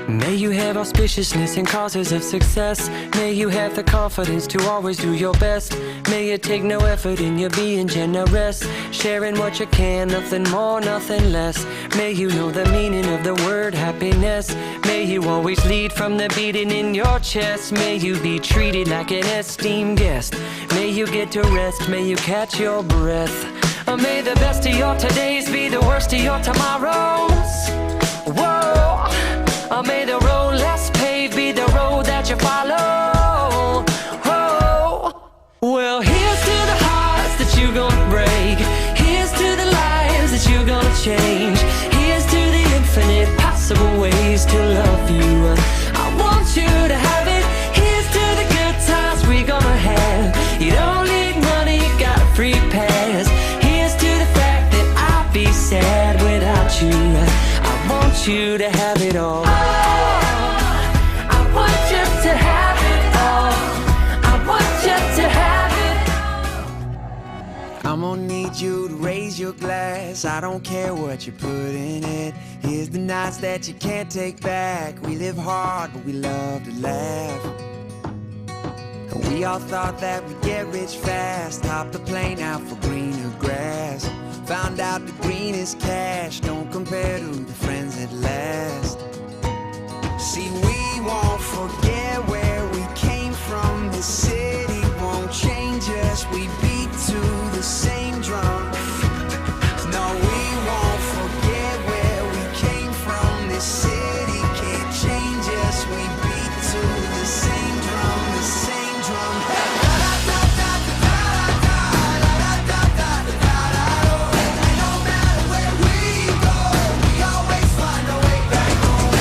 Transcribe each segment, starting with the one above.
May you have auspiciousness and causes of success. May you have the confidence to always do your best. May you take no effort in your being generous, sharing what you can, nothing more, nothing less. May you know the meaning of the word happiness. May you always lead from the beating in your chest. May you be treated like an esteemed guest. May you get to rest, may you catch your breath. May the best of your todays be the worst of your tomorrows. Whoa. May the road less paved be the road that you follow. Oh. Well, here's to the hearts that you're gonna break. Here's to the lives that you're gonna change. Here's to the infinite possible ways to love you. I want you to have it. Here's to the good times we're gonna have. You don't need money, you got a free pass. Here's to the fact that I'd be sad without you. I want you to have it all. I'm gonna need you to raise your glass. I don't care what you put in it. Here's the nights that you can't take back. We live hard, but we love to laugh. And we all thought that we'd get rich fast. Hopped the plane out for greener grass. Found out the greenest cash don't compare to the friends that last. See, we won't forget where we came from. The city won't change us. We beat to the same drum. No, we won't forget where we came from. This city can't change us. We beat to the same drum, the same drum. No matter where we go, we always find a way back home.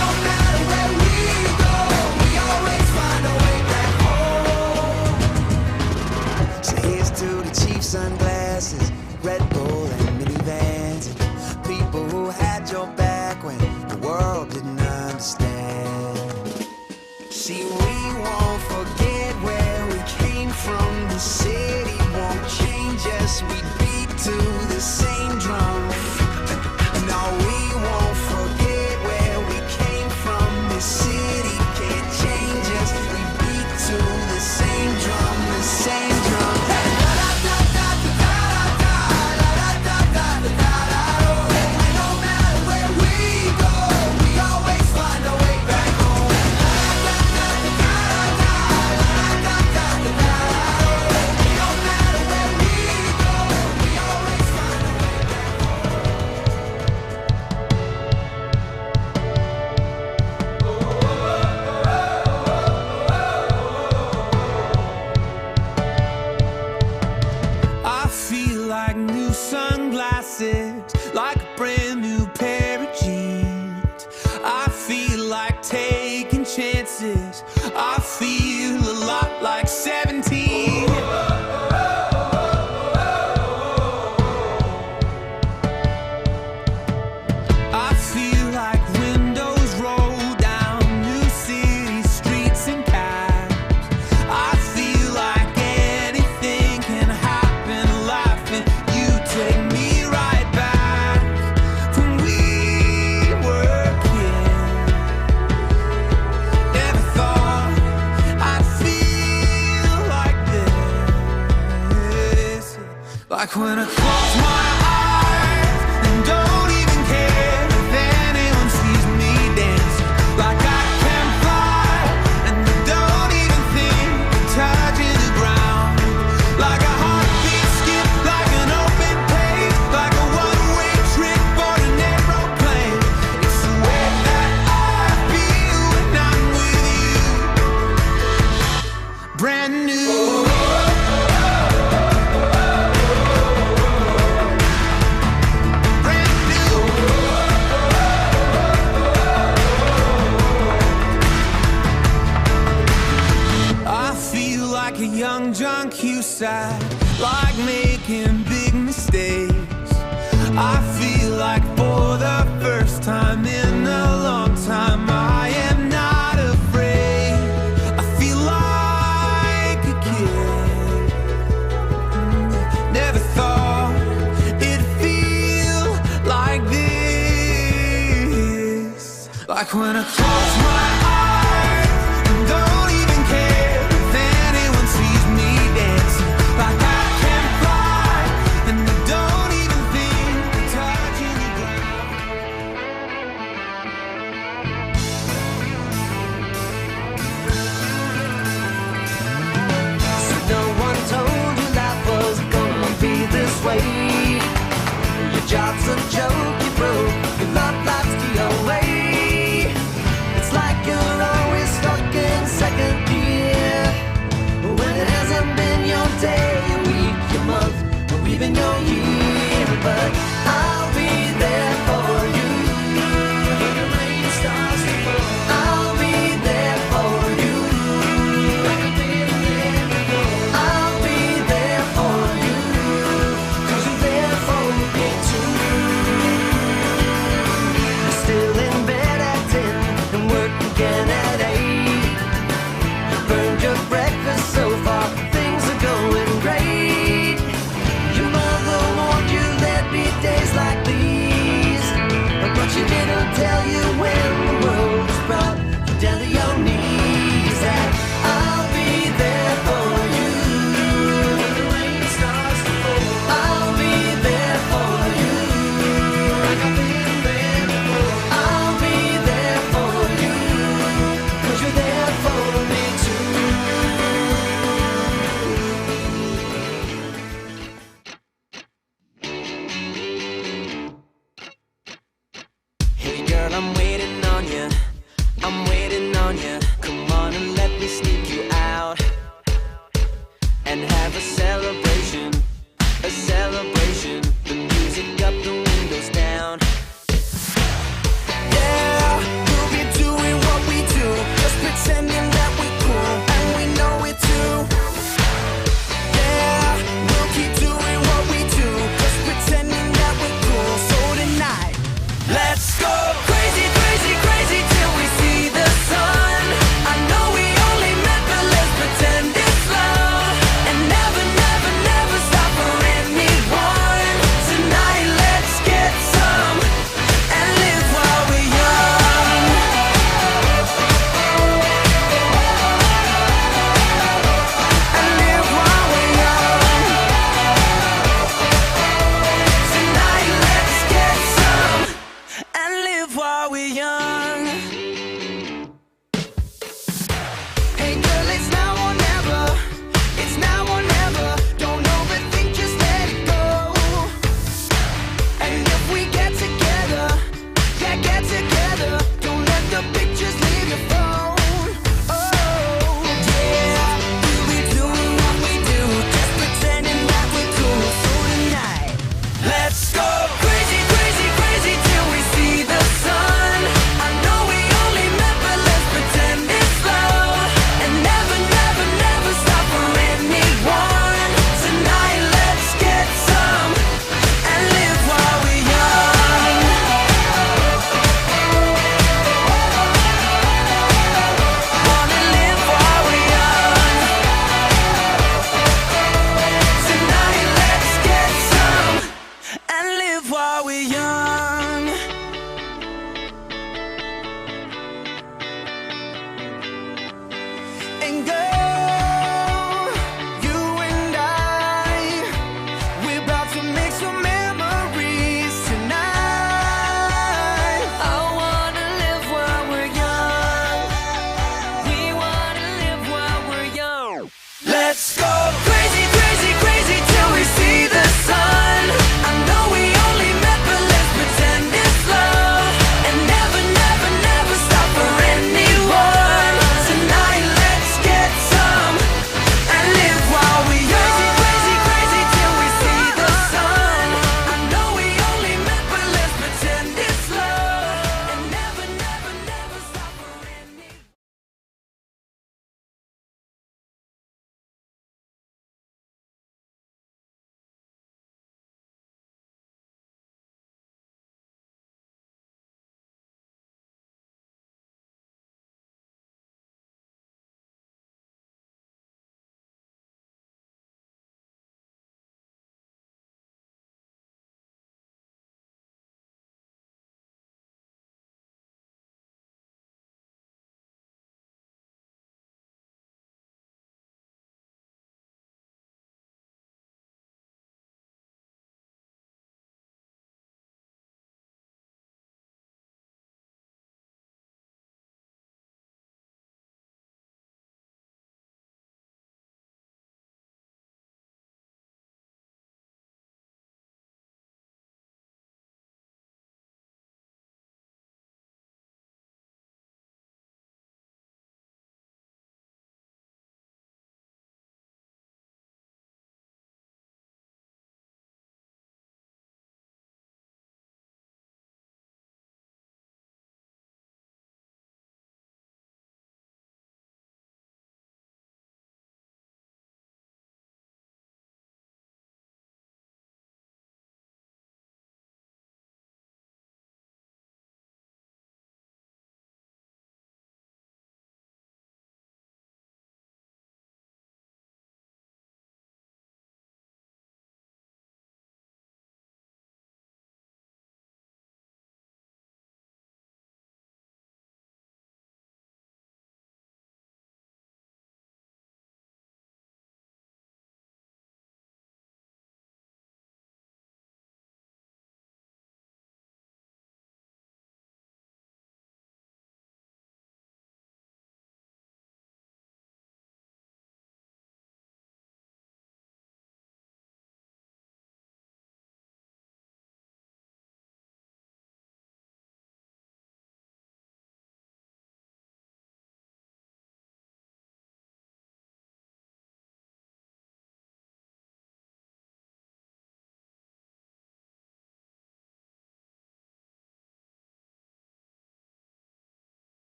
No matter where we go, we always find a way back home. So here's to the cheap sunglasses, Red Bull and minivans, and people who had your back when the world didn't understand. See, we won't forget where we came from. The city won't change us. We beat to the same drum. No, we won't forget where we came from. The city can't change us. We beat to the same drum, the same drum. No matter where we go, we always find a way back home. No matter where we go, we always find a way back I feel like new sunglasses, like a brand new pair of jeans. I feel like taking chances. I feel a lot like 17. I feel like windows roll down new city streets and cabs. I feel like anything can happen, laughing. You take me right back when we were kids. Never thought I'd feel like this. Like when I close my eyes and don't even care if anyone sees me dancing. Like I can fly and I don't even think of touching the ground. Like a heartbeat skip, like an open page, like a one-way trip on an aeroplane. It's the way that I feel when I'm with you. Brand new. Brand new. I feel like a young John Cusack, like making big mistakes. I feel like for the first time in a long time, I am not afraid. I feel like a kid. Never thought it'd feel Like when I close my eyes and don't even care if anyone sees me dancing. Like I can fly and I don't even think of touching the ground. So no one told you life was gonna be this way. Your job's a joke you broke, your love life's the away. It's like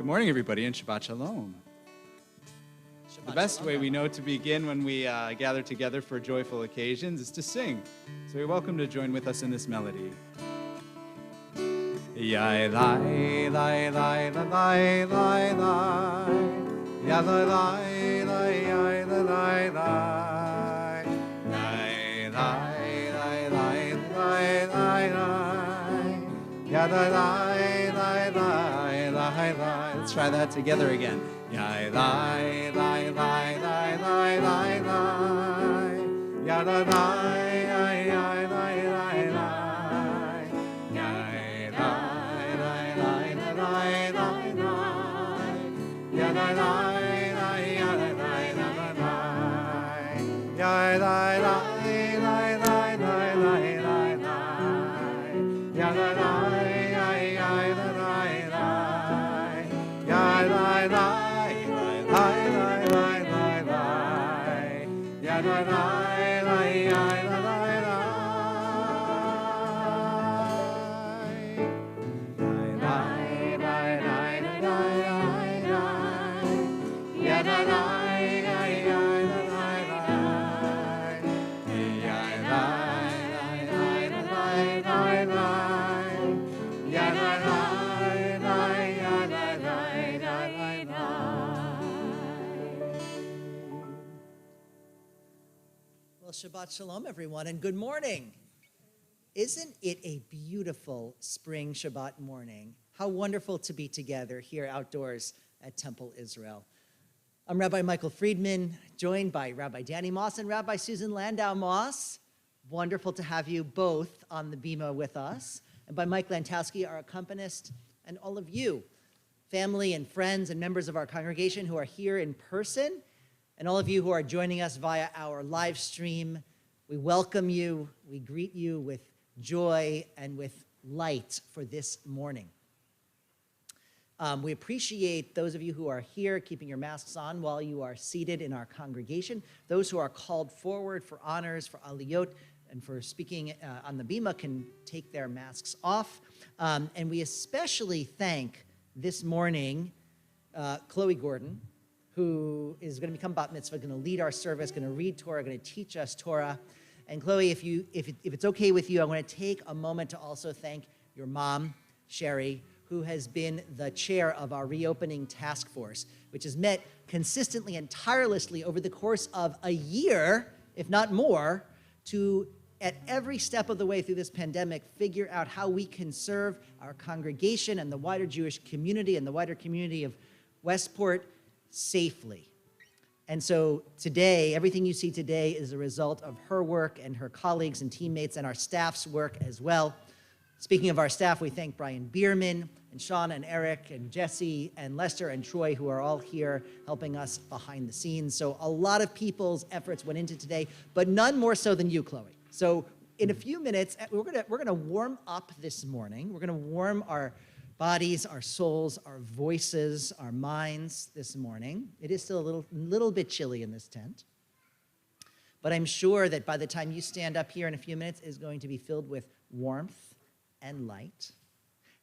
morning, everybody, and Shabbat Shalom. The best way we know to begin when we gather together for joyful occasions is to sing. So you're welcome to join with us in this melody. Yai lai lai lai lai lai lai, ya lai lai lai yai lai lai lai, yai lai lai lai lai lai lai, ya lai lai lai lai lai lai. Let's try that together again. Yai lai lai lai lai lai lai lai, ya lai lai yai yai lai lai lai, yai lai lai lai lai lai lai, ya lai lai lai ya lai lai lai lai, yai lai lai lai lai lai lai lai lai, ya lai lai yai yai lai lai lai, yai lai lai. Lai lai lai lai lai, ya lai lai lai lai lai lai, lai lai lai lai lai lai, ya lai lai lai lai lai lai, ya lai lai lai lai lai, ya lai lai lai ya lai lai lai lai. Well, Shabbat Shalom, everyone, and good morning. Isn't it a beautiful spring Shabbat morning? How wonderful to be together here outdoors at Temple Israel. I'm Rabbi Michael Friedman, joined by Rabbi Danny Moss and Rabbi Susan Landau Moss. Wonderful to have you both on the bima with us. And by Mike Lantowski, our accompanist, and all of you, family and friends and members of our congregation who are here in person, and all of you who are joining us via our live stream. We welcome you, we greet you with joy and with light for this morning. We appreciate those of you who are here keeping your masks on while you are seated in our congregation. Those who are called forward for honors, for aliyot, and for speaking on the bima can take their masks off. And we especially thank this morning Chloe Gordon, who is going to become bat mitzvah, going to lead our service, going to read Torah, going to teach us Torah. And Chloe, if it's okay with you, I want to take a moment to also thank your mom, Sherry, who has been the chair of our reopening task force, which has met consistently and tirelessly over the course of a year, if not more, to, at every step of the way through this pandemic, figure out how we can serve our congregation and the wider Jewish community and the wider community of Westport safely. And so today, everything you see today is a result of her work and her colleagues and teammates and our staff's work as well. Speaking of our staff, we thank Brian Bierman and Sean and Eric and Jesse and Lester and Troy, who are all here helping us behind the scenes. So a lot of people's efforts went into today, but none more so than you, Chloe. So in a few minutes, we're gonna warm up this morning. We're gonna warm our bodies, our souls, our voices, our minds this morning. It is still a little bit chilly in this tent, but I'm sure that by the time you stand up here in a few minutes, it's going to be filled with warmth and light.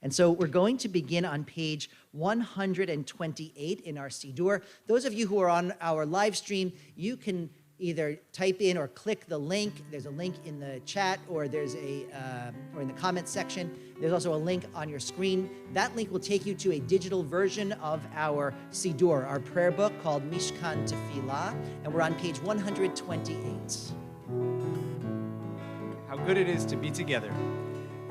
And so we're going to begin on page 128 in our Siddur. Those of you who are on our live stream, you can either type in or click the link. There's a link in the chat, or there's or in the comments section. There's also a link on your screen. That link will take you to a digital version of our Siddur, our prayer book called Mishkan Tefillah, and we're on page 128. How good it is to be together.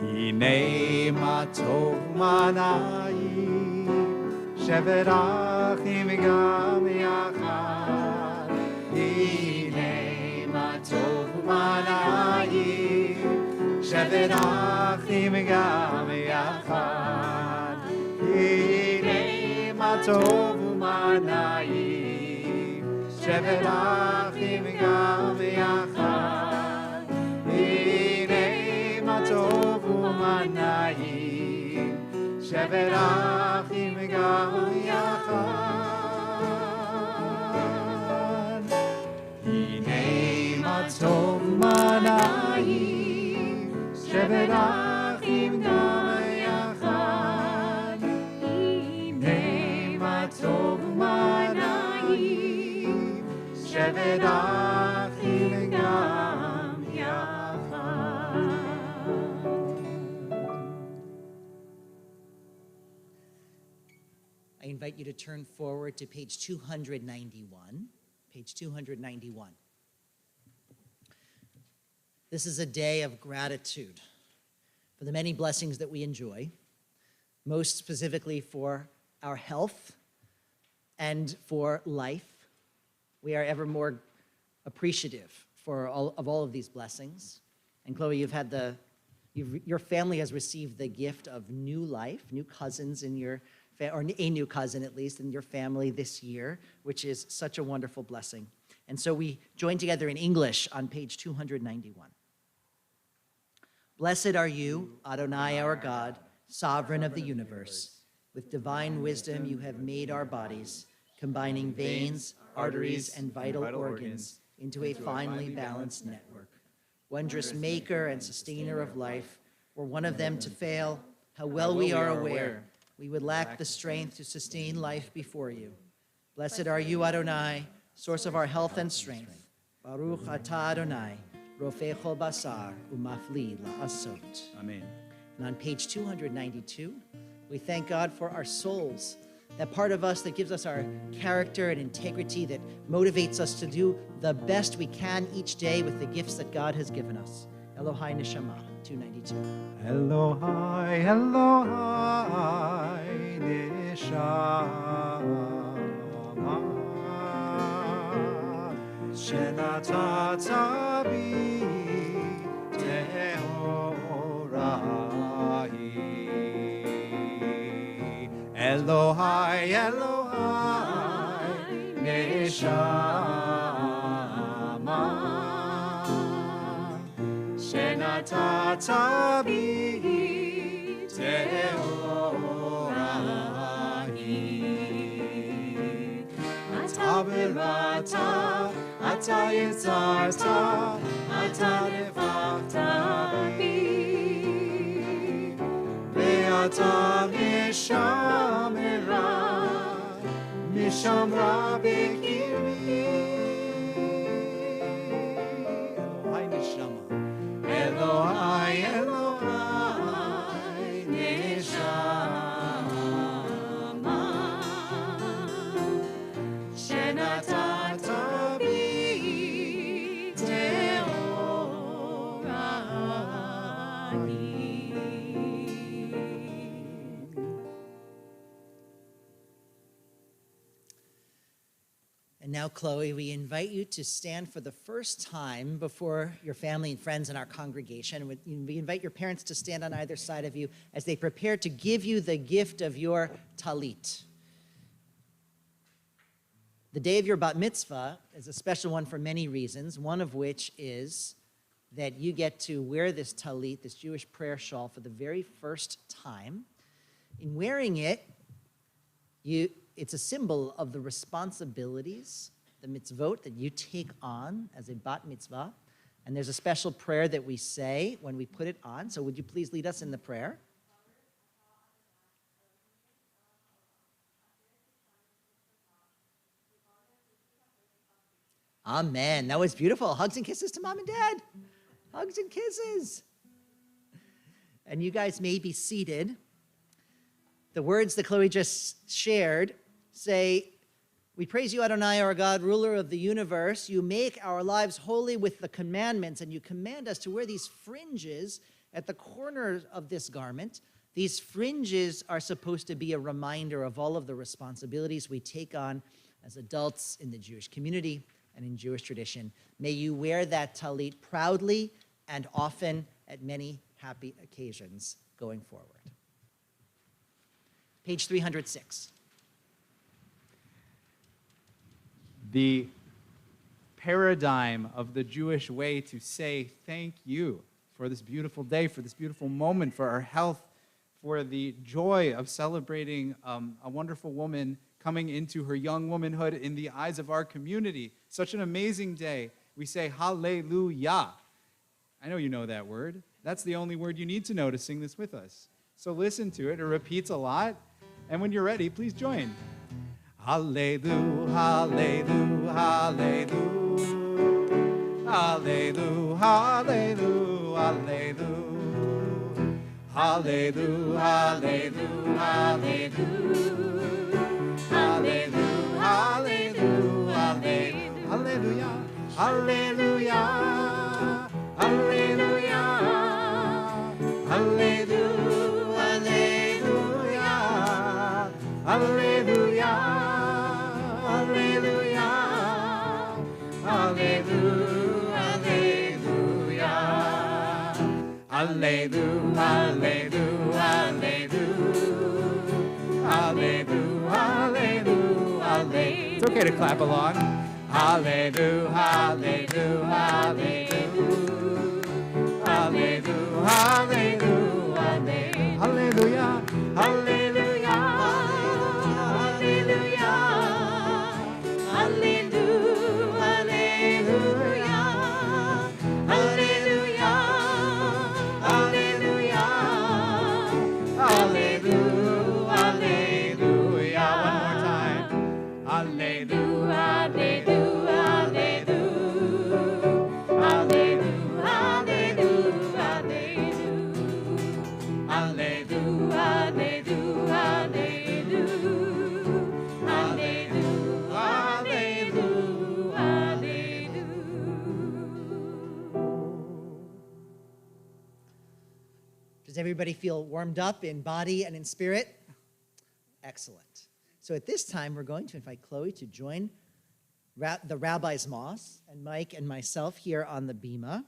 Hinei ma tov ma na'im, shevet achim gam yachad. Hinei ma tov ma na'im, shevet achim gam yachad. Hinei ma tov ma na'im, shevet achim gam yachad. Hinei ma tov Manayim, shevet achim gam yachad. Hinei ma tov manayim, shevet achim gam yachad. Hinei ונאכיל גם יחד. I invite you to turn forward to page 291. Page 291. This is a day of gratitude for the many blessings that we enjoy, most specifically for our health and for life. We are ever more appreciative for all of these blessings. And Chloe, your family has received the gift of new life, new cousins in your or a new cousin at least in your family this year, which is such a wonderful blessing. And so we join together in English on page 291. Blessed are you, Adonai our God, sovereign of the universe. With divine wisdom you have made our bodies, combining veins, arteries, and vital organs into a finely balanced network. Wondrous maker and sustainer of life, were one of them to fail, how well we are aware we would lack the strength to sustain life before you. Blessed are you, Adonai, source of our health and strength. Baruch atah Adonai, rofei chol basar umafli la'asot. Amen. And on page 292, we thank God for our souls, that part of us that gives us our character and integrity, that motivates us to do the best we can each day with the gifts that God has given us. Elohai Neshama, 292. Elohai, Elohai, Neshama, Shenatata bi Tehorahi. Elohai, Elohai, Neshama, Shenatata bi Tehorahi. Ata berata, ata yitzarta, ata nefachta bi, ve'ata mishamera, mishamra b'kiri. Elohai neshama. Elohai, Elohai, Neshama, Shenatata bi Tehorahi. And now, Chloe, we invite you to stand for the first time before your family and friends in our congregation. We invite your parents to stand on either side of you as they prepare to give you the gift of your talit. The day of your bat mitzvah is a special one for many reasons, one of which is that you get to wear this talit, this Jewish prayer shawl, for the very first time. In wearing it, it's a symbol of the responsibilities, the mitzvot that you take on as a bat mitzvah. And there's a special prayer that we say when we put it on. So would you please lead us in the prayer? Amen. That was beautiful. Hugs and kisses to mom and dad. Hugs and kisses. And you guys may be seated. The words that Chloe just shared say, we praise you, Adonai, our God, ruler of the universe. You make our lives holy with the commandments, and you command us to wear these fringes at the corners of this garment. These fringes are supposed to be a reminder of all of the responsibilities we take on as adults in the Jewish community and in Jewish tradition. May you wear that talit proudly and often at many happy occasions going forward. Page 306. The paradigm of the Jewish way to say thank you for this beautiful day, for this beautiful moment, for our health, for the joy of celebrating a wonderful woman coming into her young womanhood in the eyes of our community. Such an amazing day. We say hallelujah. I know you know that word. That's the only word you need to know to sing this with us. So listen to it. It repeats a lot. And when you're ready, please join. Hallelujah, hallelujah, hallelujah. Hallelujah, hallelujah, hallelujah. Hallelujah, hallelujah, hallelujah. Hallelujah, hallelujah, hallelujah. Hallelujah, hallelujah. Hallelujah, hallelujah. Hallelujah, hallelujah, hallelujah. Hallelujah, hallelujah, hallelujah, hallelujah, hallelujah. It's okay to clap along. Hallelujah, hallelujah, hallelujah. Hallelujah, hallelujah, hallelujah, hallelujah. Does everybody feel warmed up in body and in spirit? Excellent. So at this time, we're going to invite Chloe to join the rabbis Moss and Mike and myself here on the bima.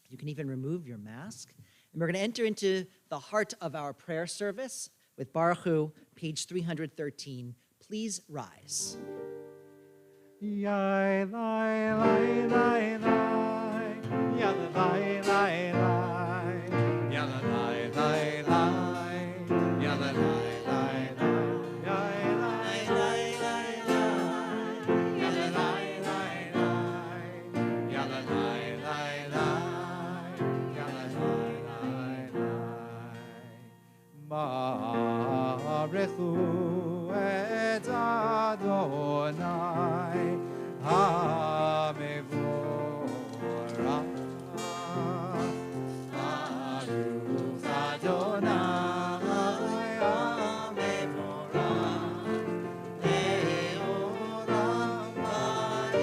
You can even remove your mask. And we're going to enter into the heart of our prayer service with Baruch Hu, page 313. Please rise. Yai, lai, lai, lai, lai. Yada, lai, lai, lai. Yada, lai, lai, lai. Yada, lai, lai, lai. Yai, lai, lai, lai, lai. Yada, lai, lai, lai. Yada, lai, lai, lai. Yada, lai, lai, lai. Barechu et Adonai HaMevorach. Baruch Adonai HaMevorach Le'olam va'ed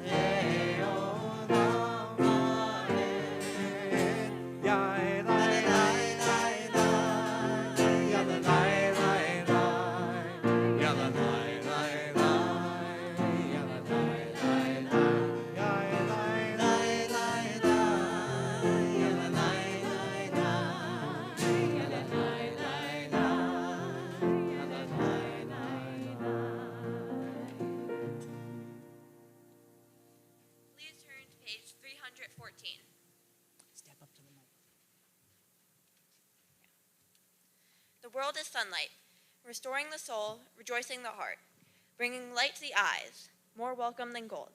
Le'olam va'ed. Yai, lai, lai, lai, lai. Yada, lai, lai, lai. Yada, lai, lai, lai. Yada, lai, lai, lai. Yai, lai, lai, lai, lai. Yada, lai, lai, lai. Yada, lai, lai, lai. Yada, lai, lai, lai. Please turn to page 314. Step up to the mic. The world is sunlight, restoring the soul, rejoicing the heart, bringing light to the eyes, more welcome than gold,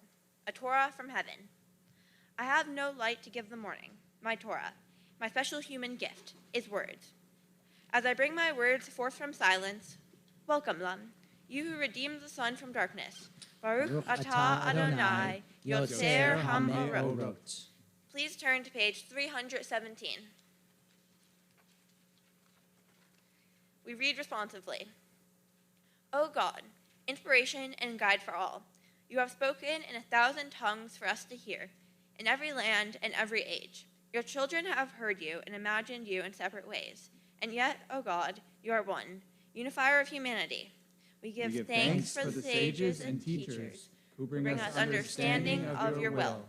a Torah from heaven. I have no light to give the morning. My Torah, my special human gift, is words. As I bring my words forth from silence, welcome them, you who redeemed the sun from darkness. Baruch atah Adonai, Yotzer Ha'orot. Please turn to page 317. We read responsively. O God, inspiration and guide for all, you have spoken in 1,000 tongues for us to hear, in every land and every age. Your children have heard you and imagined you in separate ways. And yet, O God, you are one, unifier of humanity. We give thanks for the sages and teachers who bring us understanding of your will.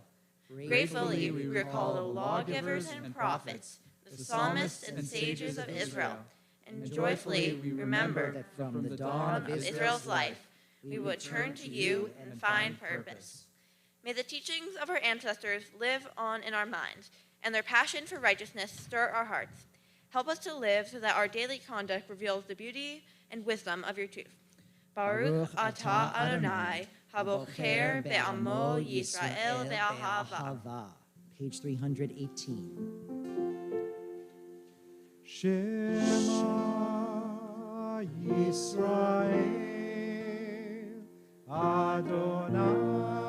Gratefully, we recall the lawgivers and prophets, the psalmists and sages of Israel. And joyfully we remember that from the dawn of Israel's life, we would turn to you and find purpose. May the teachings of our ancestors live on in our minds, and their passion for righteousness stir our hearts. Help us to live so that our daily conduct reveals the beauty and wisdom of your truth. Baruch atah Adonai, habocher be'amo Yisrael be'ahava. Page 318. Shema Yisrael Adonai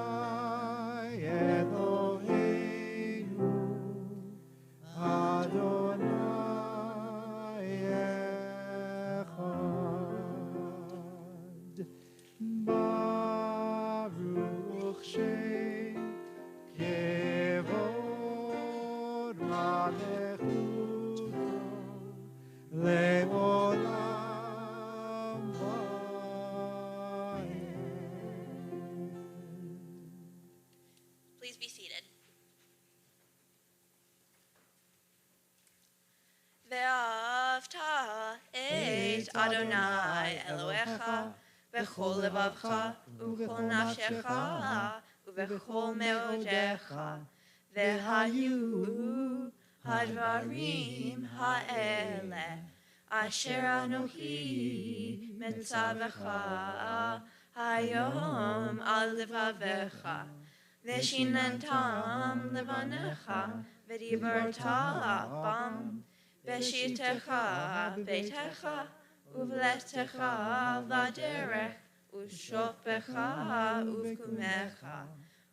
Please be seated. ואהבת את אדוני אלוהיך בכל לבבך ובכל נפשך ובכל מאודיך, והיו הדברים האלה אשר אנוכי מצווך היום על לבביך, ושיננתם לבניך ודיברת בם בשיטתך ביתך ובלטך לדרך ושופך ובקומך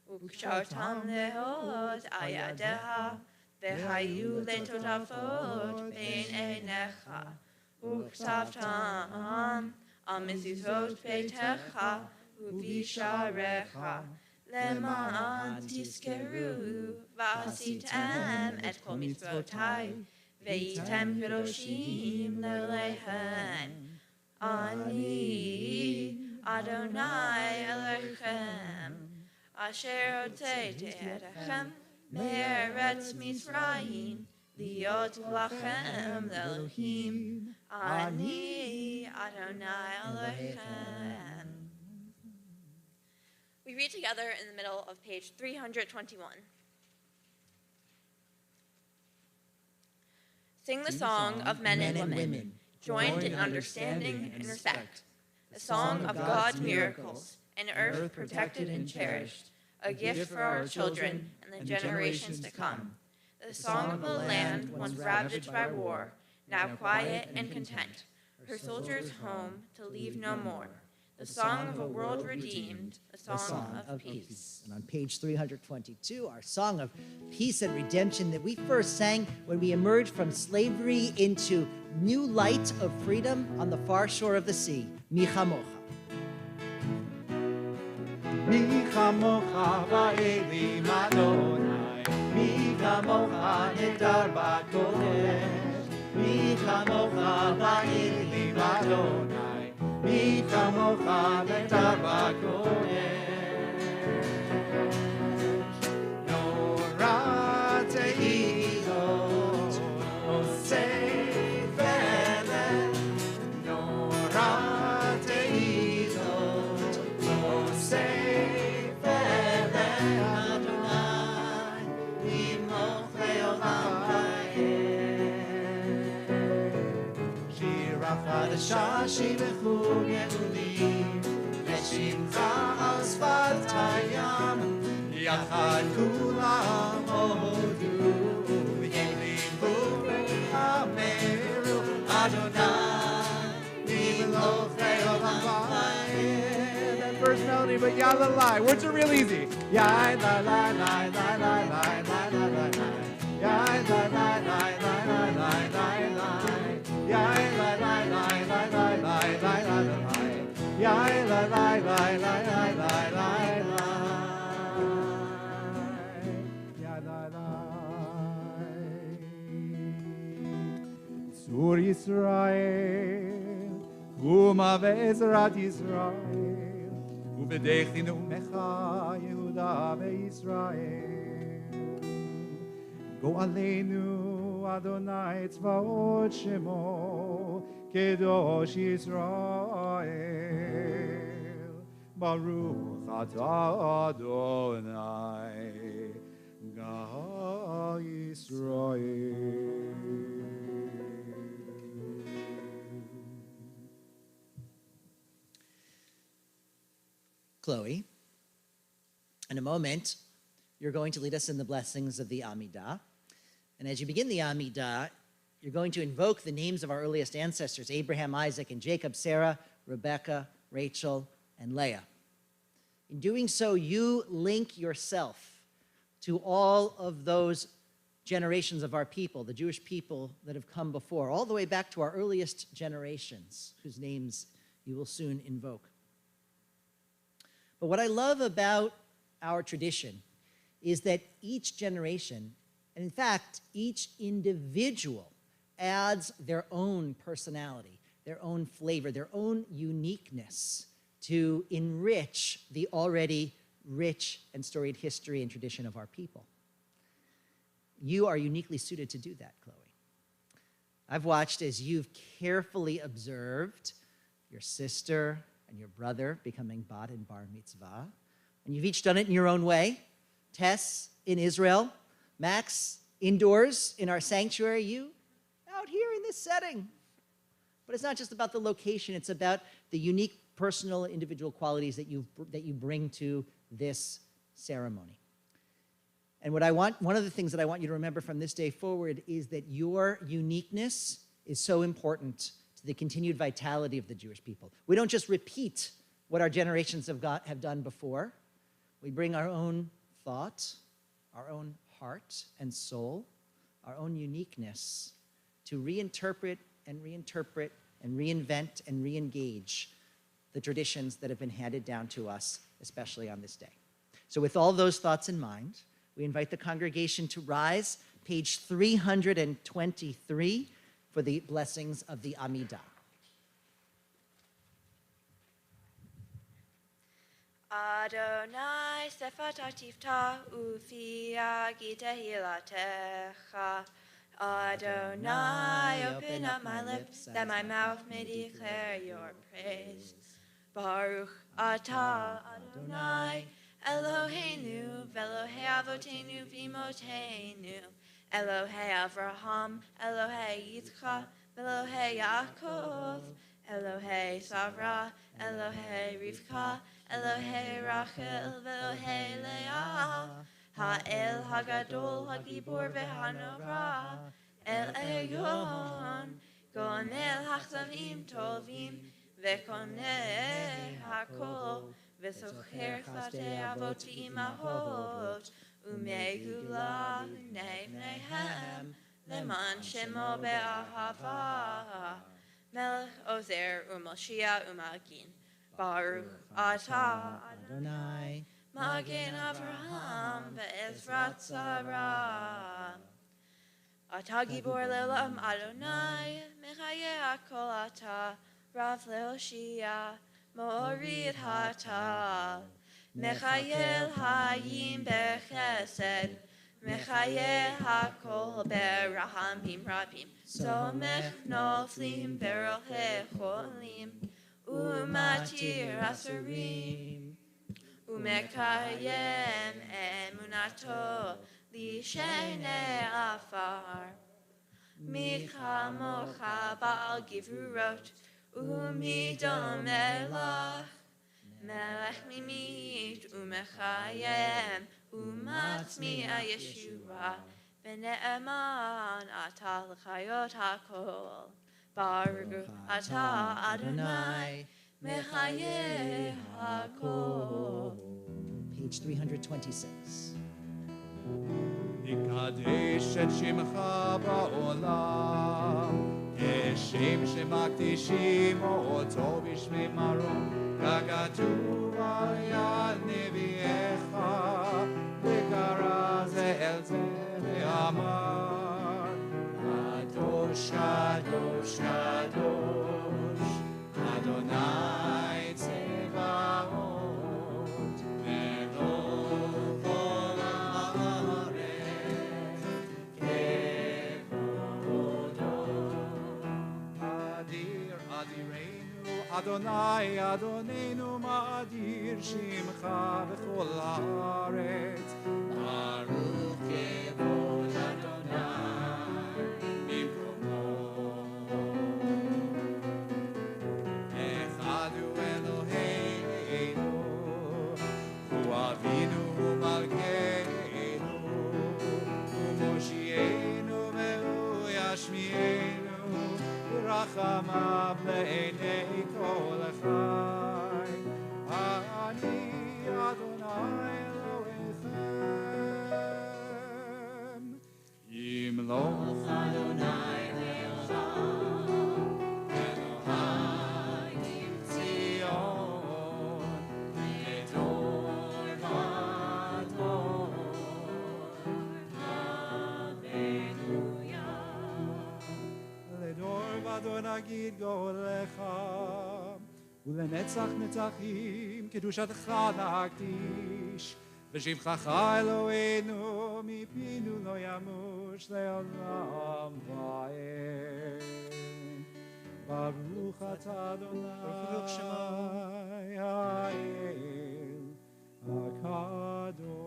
וקשרתם להוד על ידך, והיו לטוטפות בין עיניך וכתבתם על מזוזות ביתך ובשעריך, למען תזכרו ועשיתם את כל מצוותיי והייתם קדושים לאלוהיכם. אני אדוני אלוהיכם אשר הוצאתי אתכם מארץ מצרים להיות לכם לאלוהים. אני אדוני אלוהיכם. We read together in the middle of page 321. Sing the song of men and women, joined in understanding and respect. The song of God's miracles, an earth protected and cherished, a gift for our children and the generations to come. The song of a land once ravaged by war, now quiet and content, her soldiers home to leave no more. The song of a world redeemed, a song of peace. And on page 322, our song of peace and redemption that we first sang when we emerged from slavery into new light of freedom on the far shore of the sea. Mi chamocha. Mi chamocha ba'elim Adonai, mi chamocha nedar b'kodesh, mi chamocha ba'elim Adonai, mi chamocha nedar b'kodesh. Nora te'ilot osei velen, Nora te'ilot osei velen Adonai, imoch le'olam va'ed. Shira chadasha shimechu ge'ulim, v'shimcha al sfat hayam, yachad kulam hodu, v'yelivu v'ameru Adonai, imoch le'olam va'ed. That first melody, but ya la la. Words are real easy. Ya la la la la la la la la la la. Ya la la la la la la la la. Ya la la la la la la la la la. Ya la la la la la la la la. Ya la la. Sur Yisrael, Uma ve'ezrat Yisrael, U'b'dechinu mecha Yehuda ve'Yisrael. Go aleinu Adonai tzvaot shemo, Kedosh Yisrael. Baruch atah Adonai, Gal Yisrael. Chloe, in a moment, you're going to lead us in the blessings of the Amidah. And as you begin the Amidah, you're going to invoke the names of our earliest ancestors, Abraham, Isaac, and Jacob, Sarah, Rebecca, Rachel, and Leah. In doing so, you link yourself to all of those generations of our people, the Jewish people that have come before, all the way back to our earliest generations, whose names you will soon invoke. But what I love about our tradition is that each generation, and in fact, each individual, adds their own personality, their own flavor, their own uniqueness to enrich the already rich and storied history and tradition of our people. You are uniquely suited to do that, Chloe. I've watched as you've carefully observed your sister and your brother becoming bat and bar mitzvah, and you've each done it in your own way. Tess in Israel, Max indoors in our sanctuary, you out here in this setting. But it's not just about the location, it's about the unique personal individual qualities that you bring to this ceremony. And one of the things that I want you to remember from this day forward is that your uniqueness is so important to the continued vitality of the Jewish people. We don't just repeat what our generations have done before. We bring our own thought, our own heart and soul, our own uniqueness to reinterpret and reinterpret and reinvent and re-engage the traditions that have been handed down to us, especially on this day. So with all those thoughts in mind, we invite the congregation to rise, page 323, for the blessings of the Amidah. Adonai sefata tifta ufia gita hilatecha. Adonai, open up my lips, that my mouth may declare your praise. Baruch atah Adonai, Eloheinu, Velohei Avotenu v'Imotenu, Elohei Avraham, Elohei Yitzchak, Elohei Yaakov, Elohei Sarah, Elohei Rivka, Elohei Rachel, Elohei Leah, Ha'el Hagadol, Hagibor v'Hanora, El Elyon, Gonel Hachzavim Tovim, Vekoneh Hakol, V'Socher Chatei Avot v'Imahot, U'Megula Nevnehem, Leman Shemo be'ahava, Melech Ozer U'Moshiach U'Magin, Baruch atah Adonai, Magen Avraham ve'Ezrat Sarah. Atah Gibor le'olam Adonai, Mechaye hakol atah, Rav le'Hoshia, Morid hatah, Mechayel hayim bechesed, Mechaye hakol berachamim rabim, Somech noflim berochei cholim, Umatir asurim, Umekayem emunato lishene afar. Micha mocha ba'al givurot, umidom elach. Melech mimit umechayem, umatzmi'a Yeshua. V'ne'eman atah l'chayot hakol. Baruch atah Adonai, Mechaye hakol. Page 326. נקדש את שמך בעולם, כשם שמקדישים אותו בשמי מרום, ככתוב היה נביאך, וקרא זה אל זה ואמר, קדוש קדוש קדוש, אדוני צבאות, מרוב כל הארץ, כבודו. אדיר אדירנו, אדוני אדוננו, מאדיר שמך בכל הארץ, ברוך כבוד אדוני במקומו. אחד הוא אלוהינו, הוא אבינו ומלכנו, הוא מושיענו והוא ישמיענו, ורחמיו לעיני כל חי. אני אדוני אלוהיכם, ימלוך אדוני לעולם, אלוהי ציון, לדור ודור. הללויה. לדור ודור נגיד גאולך, ולנצח נצחים קדושתך נקדיש. ושבחך אלוהינו מפינו לא ימוש לעולם ועד. ברוך אתה אדוני ברוך שמו. האל הקדוש.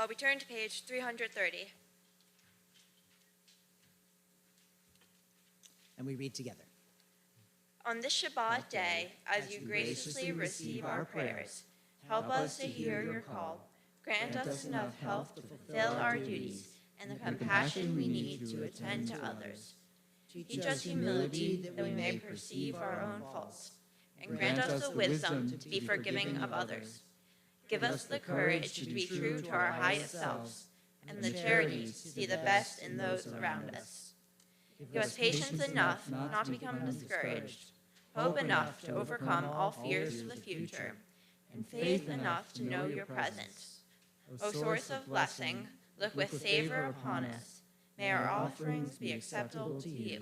We turn to page 330. And we read together. On this Shabbat day, as you graciously receive our prayers, help us to hear your call. Grant us enough health to fulfill our duties and the compassion we need to attend to others. Teach us humility that we may perceive our own faults, and grant us the wisdom to be forgiving of others. Give us the courage to be true to our highest selves, and the charity to see the best in those around us. Give us patience enough not to become discouraged, hope enough to overcome all fears for the future, and faith enough to know your presence. O source of blessing, look with favor upon us. May our offerings be acceptable to you.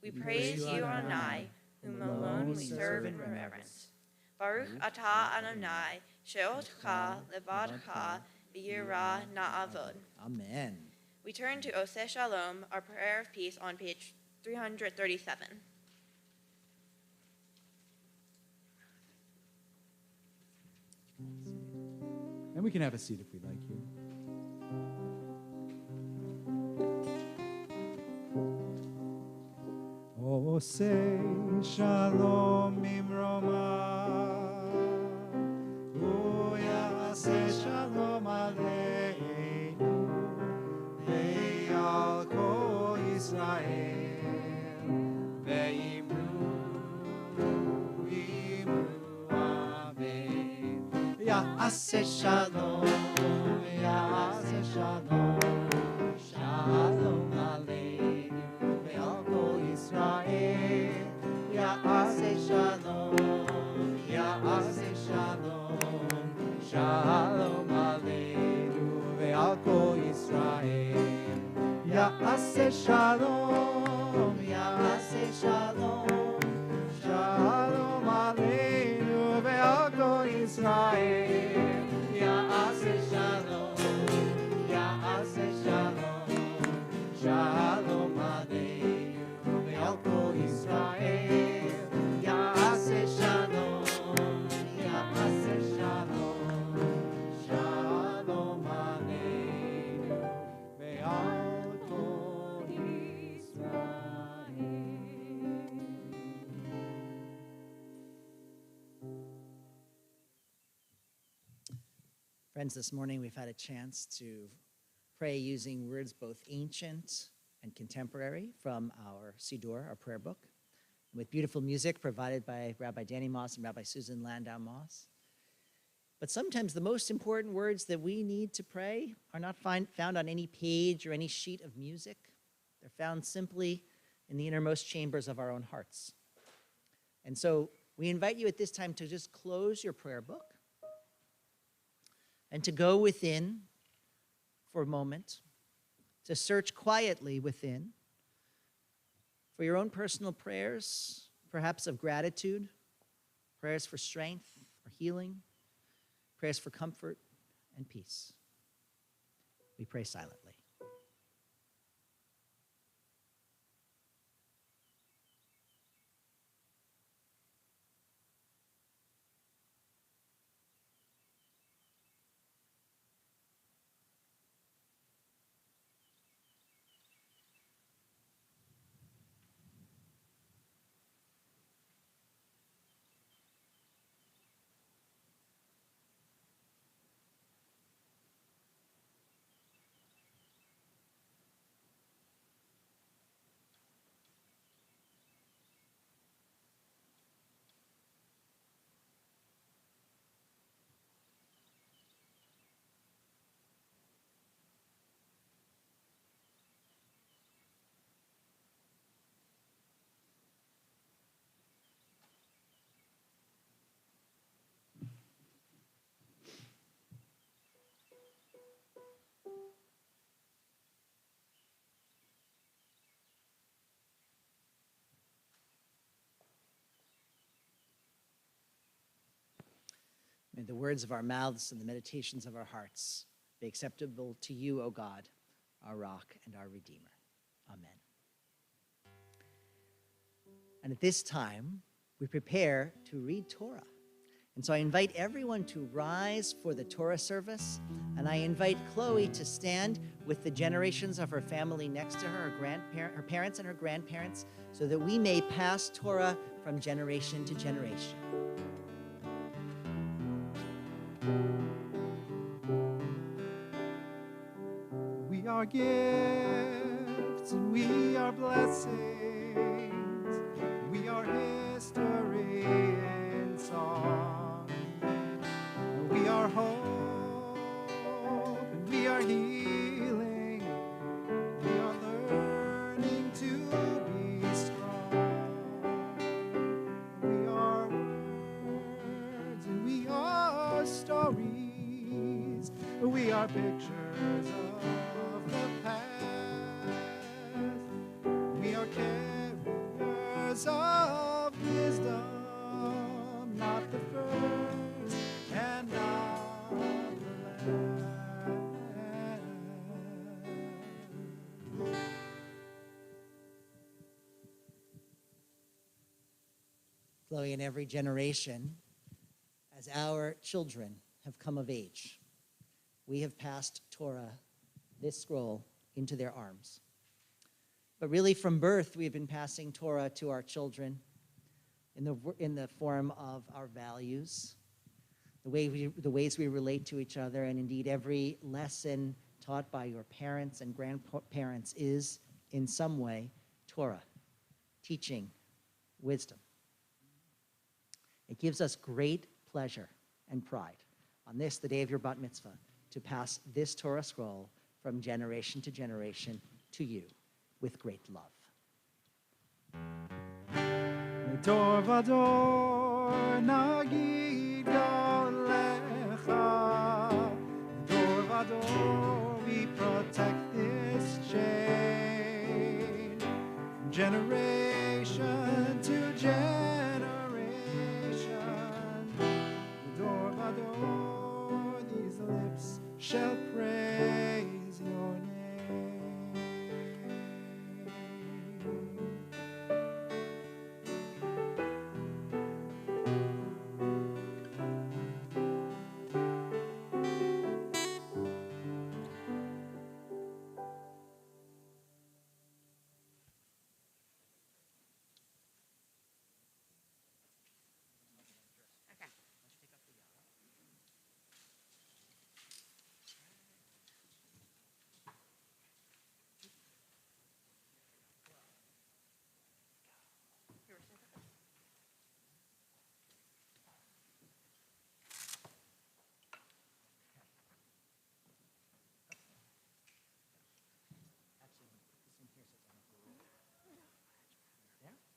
We praise you, Adonai, whom alone we serve in reverence. Baruch atah Adonai, she'otcha levadcha b'yirah na'avod. Amen. We turn to Oseh Shalom, our prayer of peace, on page 337. And we can have a seat if we'd like here. Oseh Shalom Mimroma, Uyaseh Shalom Aleinu, Ve'al Kol Yisrael, Ve'imru Amen. Ya'aseh Shalom, Ya'aseh Shalom, Shalom Aleinu, Ve'al Kol Yisrael, Ya'aseh Shalom, Ya'aseh Shalom, Shalom Aleinu, Ve'al Kol Yisrael, Ya'aseh Shalom, Ya'aseh Shalom, Shalom Aleinu, Ve'al Kol Yisrael, Ya'aseh Shalom, Ya'aseh Shalom, Shalom Aleinu, Ve'al Kol Yisrael, Ya'aseh Shalom, Ya'aseh Shalom, Shalom Aleinu, Ve'al Kol Yisrael. Friends, this morning we've had a chance to pray using words both ancient and contemporary from our Siddur, our prayer book, with beautiful music provided by Rabbi Danny Moss and Rabbi Susan Landau Moss. But sometimes the most important words that we need to pray are not found on any page or any sheet of music. They're found simply in the innermost chambers of our own hearts. And so we invite you at this time to just close your prayer book and to go within for a moment, to search quietly within for your own personal prayers, perhaps of gratitude, prayers for strength or healing, prayers for comfort and peace. We pray silently. May the words of our mouths and the meditations of our hearts be acceptable to you, O God, our rock and our Redeemer. Amen. And at this time, we prepare to read Torah. And so I invite everyone to rise for the Torah service, and I invite Chloe to stand with the generations of her family next to her, her parents and her grandparents, so that we may pass Torah from generation to generation. We are gifts and we are blessings. We are history and song. We are hope and we are healing. We are learning to be strong. We are words and we are stories. We are pictures of the past. We are carriers of wisdom, not the first and not the last. Chloe, in every generation, as our children have come of age, we have passed Torah, this scroll, into their arms. But really, from birth, we've been passing Torah to our children in the form of our values, the ways we relate to each other, and indeed every lesson taught by your parents and grandparents is, in some way, Torah, teaching, wisdom. It gives us great pleasure and pride on this, the day of your bat mitzvah, to pass this Torah scroll from generation to generation to you with great love. Dor vador nagid galecha. Dor vador, we protect this chain. From generation to generation. Dor vador, these lips shall praise your name.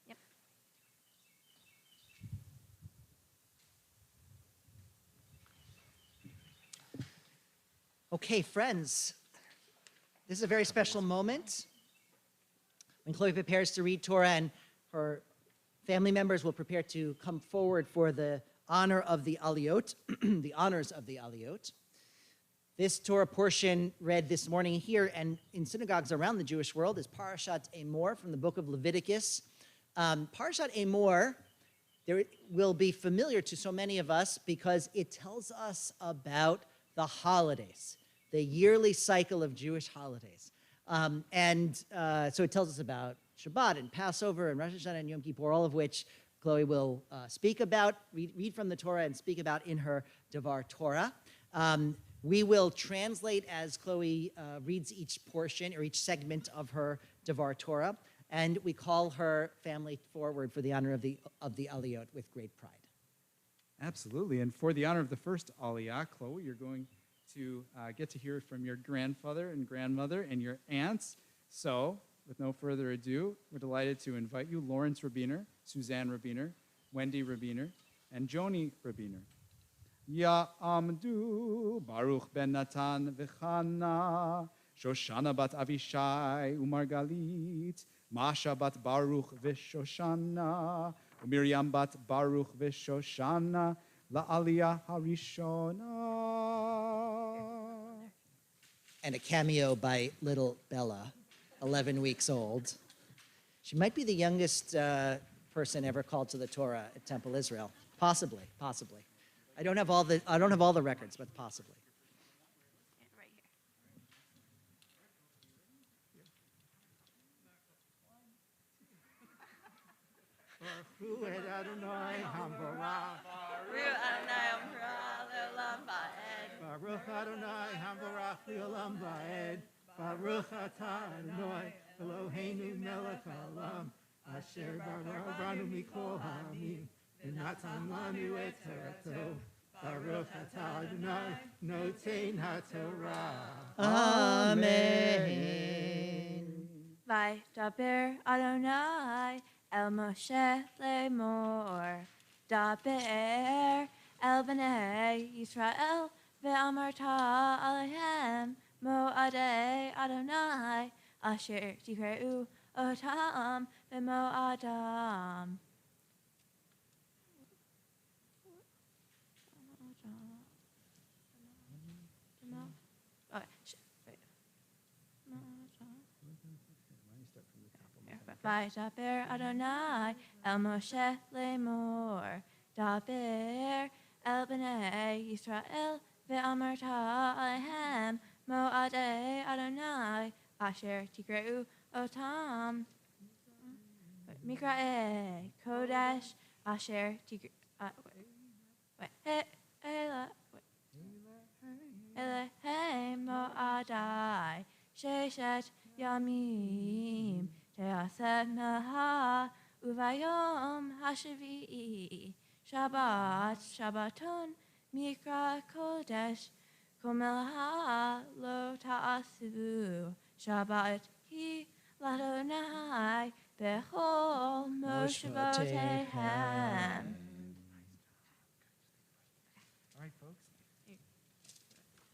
Yep. Okay, friends, this is a very special moment when Chloe prepares to read Torah, and her family members will prepare to come forward for the honor of the Aliyot, the honors of the Aliyot. This Torah portion read this morning here and in synagogues around the Jewish world is Parashat Emor from the book of Leviticus. Parashat Emor, there will be familiar to so many of us because it tells us about the holidays, the yearly cycle of Jewish holidays. So it tells us about Shabbat and Passover and Rosh Hashanah and Yom Kippur, all of which Chloe will speak about, read from the Torah and speak about in her Devar Torah. We will translate as Chloe reads each portion or each segment of her Devar Torah, and we call her family forward for the honor of the Aliyot with great pride. Absolutely. And for the honor of the first Aliyah, Chloe, you're going to get to hear from your grandfather and grandmother and your aunts. So, with no further ado, we're delighted to invite you, Lawrence Rabiner, Suzanne Rabiner, Wendy Rabiner, and Joni Rabiner. Ya Amdu, Baruch ben Natan v'Chana, Shoshana bat Avishai uMargalit, Masha bat Baruch v'Shoshana, Miriam bat Baruch v'Shoshana, la'aliyah harishona. And a cameo by little Bella, 11 weeks old. She might be the youngest person ever called to the Torah at Temple Israel. Possibly. I don't have all the records, but possibly. Right here. Baruch Adonai Amra Le'olam Va'ed. Baruch Adonai Hamvarach Le'olam Va'ed. Baruch Atah Adonai Eloheinu Melech Haolam Asher Baranu Mikol Ha'amim V'natan Lanu Et Torato. Baruch Atah Adonai Notein HaTorah. Amen. Vaydaber Adonai El Moshe Lemor. Daber El Bnei Yisrael Ve'amarta Alehem Mo'adei Adonai Asher Tikreu Otam Bemo'adam. Vaydaber Adonai El Moshe Lemor. Daber El Bnei Yisrael Ve'amarta Alehem Mo'adei Adonai Asher Tikreu Otam Mikra'e Kodesh Asher Tikreu Elohim Mo'adai Sheshet Yamim Te'aseh Meha Uvayom Hashavi'i Shabbaton Mikra Kodesh Komelha Lo Ta'asu Shabbat Hi Ladonai Bechol Moshvotehem. All right, folks.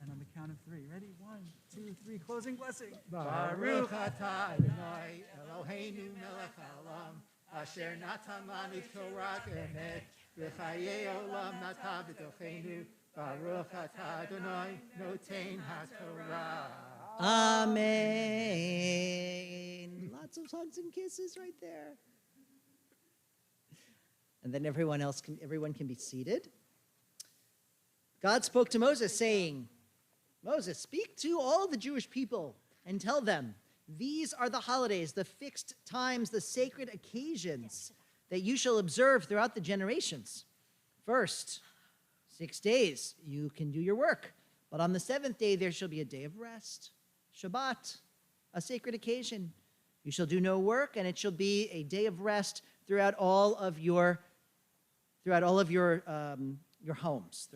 And on the count of three. Ready? 1, 2, 3. Closing blessing. Baruch Atah Adonai Eloheinu Melech Haolam Asher Natan Lanu Torah Emet V'chayei Olam Natan B'tocheinu. Baruch Atah Adonai Notein HaTorah. Amen. Lots of hugs and kisses right there. And then everyone can be seated. God spoke to Moses saying, Moses, speak to all the Jewish people and tell them, these are the holidays, the fixed times, the sacred occasions that you shall observe throughout the generations. First, 6 days you can do your work, but on the 7th day there shall be a day of rest, Shabbat, a sacred occasion. You shall do no work, and it shall be a day of rest throughout all of your homes.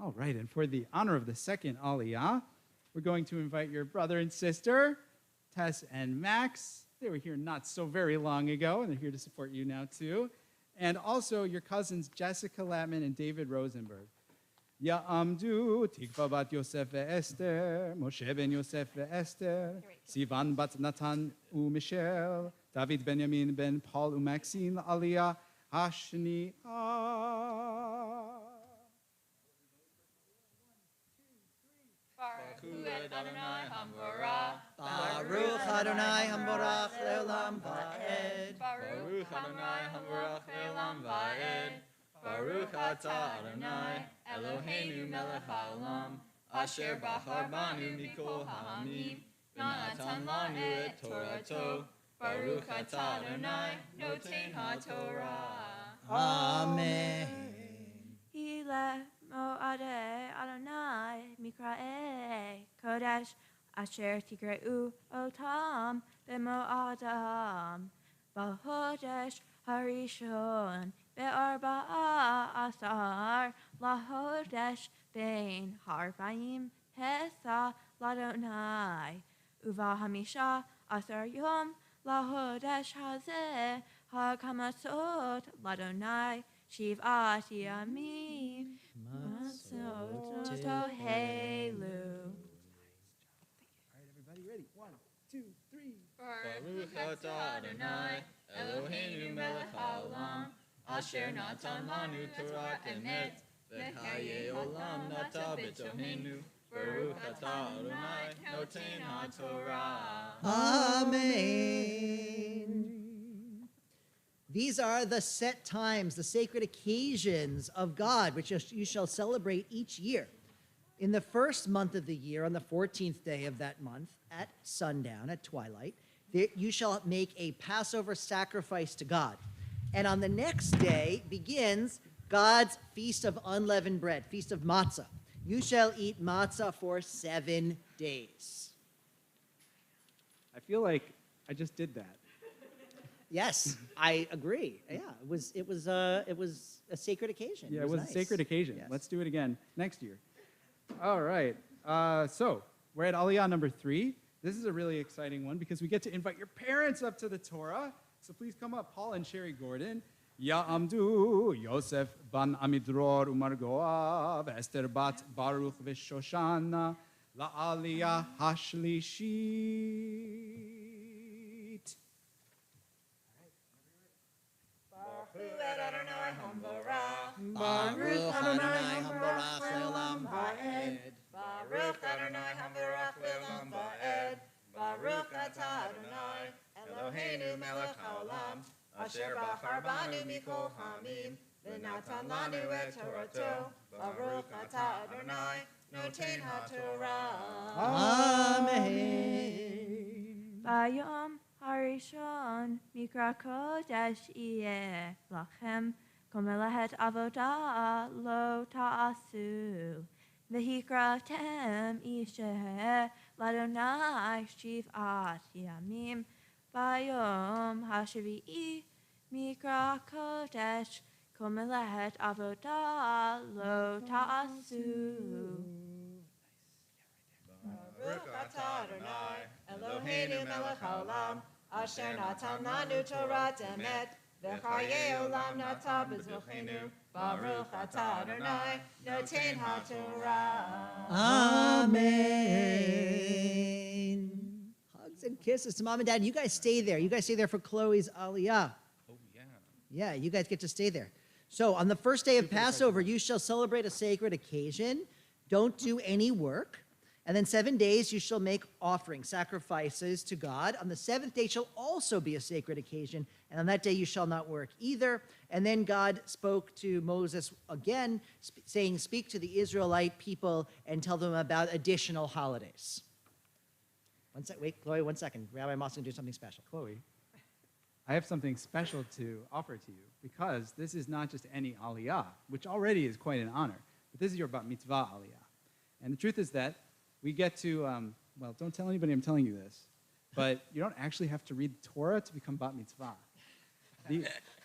All right, and for the honor of the second Aliyah, we're going to invite your brother and sister, Tess and Max. They were here not so very long ago, and they're here to support you now too. And also your cousins, Jessica Latman and David Rosenberg. Ya'amdu, Tikva bat Yosef ve'Esther, Moshe ben Yosef ve'Esther, Sivan bat Natan u'Michel, David Benjamin ben Paul u'Maxine Aliyah Hashniah. Baruch Adonai Hamborah. Baruch Adonai Hamborach Le'olam Va'ed. Baruch Adonai Hamborach Le'olam Va'ed. Baruch Atah Adonai Eloheinu Melech Haolam Asher Bachar Banu Mikol Ha'amim V'natan Lanu Et Torato. Baruch Atah Adonai Notein HaTorah. Amen. Hile Mo'adei Adonai Mikra'e Kodesh Asher Tikreu Otam Bemo'adam B'Hodesh Harishon Be'arba'a Asar LaHodesh Bein Harbaim Pesa Ladonai Uva Hamisha Asar Yom LaHodesh Hazeh HaKamatzot Ladonai Shiv'at Yamim Matzot Tohelu. All right, everybody, ready? 1, 2, 3. Baruch Atah Adonai Eloheinu Melech Haolam Asher natan lanu Torah emet, v'chaye olam nata b'tohenu. Baruch atah Adonai noten haTorah. Amen. These are the set times, the sacred occasions of God, which you shall celebrate each year. In the first month of the year, on the 14th day of that month, at sundown, at twilight, you shall make a Passover sacrifice to God. And on the next day begins God's Feast of Unleavened Bread, Feast of Matzah. You shall eat matzah for 7 days. I feel like I just did that. Yes, I agree. Yeah, it was a sacred occasion. Yeah, it was nice. a sacred occasion. Yes. Let's do it again next year. All right. So we're at Aliyah number 3. This is a really exciting one because we get to invite your parents up to the Torah. So please come up, Paul and Sherry Gordon. Ya'amdu Yosef ban Amidror umargoa v'Esther bat Baruch v'Shoshana la'aliyah hashlishit. Baruch Adonai Hambarach Le'olam Va'ed. Baruch Adonai Hambarach Le'olam Va'ed. Baruch Atah Adonai Eloheinu Melech HaOlam Asher Bachar Banu Mikol Hamim V'Natan Lanu Et Torato. Baruch Atah Adonai Noten HaTorah. Amen. Bayom Harishon Mikra Kodesh Yeh Lachem Komelahet Avodah Lo Ta'asu V'hikratem Isheh Ladonai Shiv'at Yamim Bayom Hashavi'i Mikra Kodesh Komelahet Avodah Lo Ta'asu. Baruch Atah Adonai Eloheinu Melech HaOlam Asher Natan Lanu Torah Emet V'chaye Olam Nata B'Zochenu. Baruch Atah Adonai Noten HaTorah. Amen. Hugs and kisses to mom and dad. You guys stay there. You guys stay there for Chloe's Aliyah. Oh, yeah. Yeah, you guys get to stay there. So on the first day of Passover, you shall celebrate a sacred occasion. Don't do any work. And then 7 days you shall make offerings, sacrifices to God. On the 7th day shall also be a sacred occasion, and on that day you shall not work either. And then God spoke to Moses again, saying, speak to the Israelite people and tell them about additional holidays. Wait, Chloe, 1 second. Rabbi Moss going to do something special. Chloe, I have something special to offer to you because this is not just any Aliyah, which already is quite an honor, but this is your Bat Mitzvah Aliyah. And the truth is that we get to, well, don't tell anybody I'm telling you this, but you don't actually have to read the Torah to become Bat Mitzvah.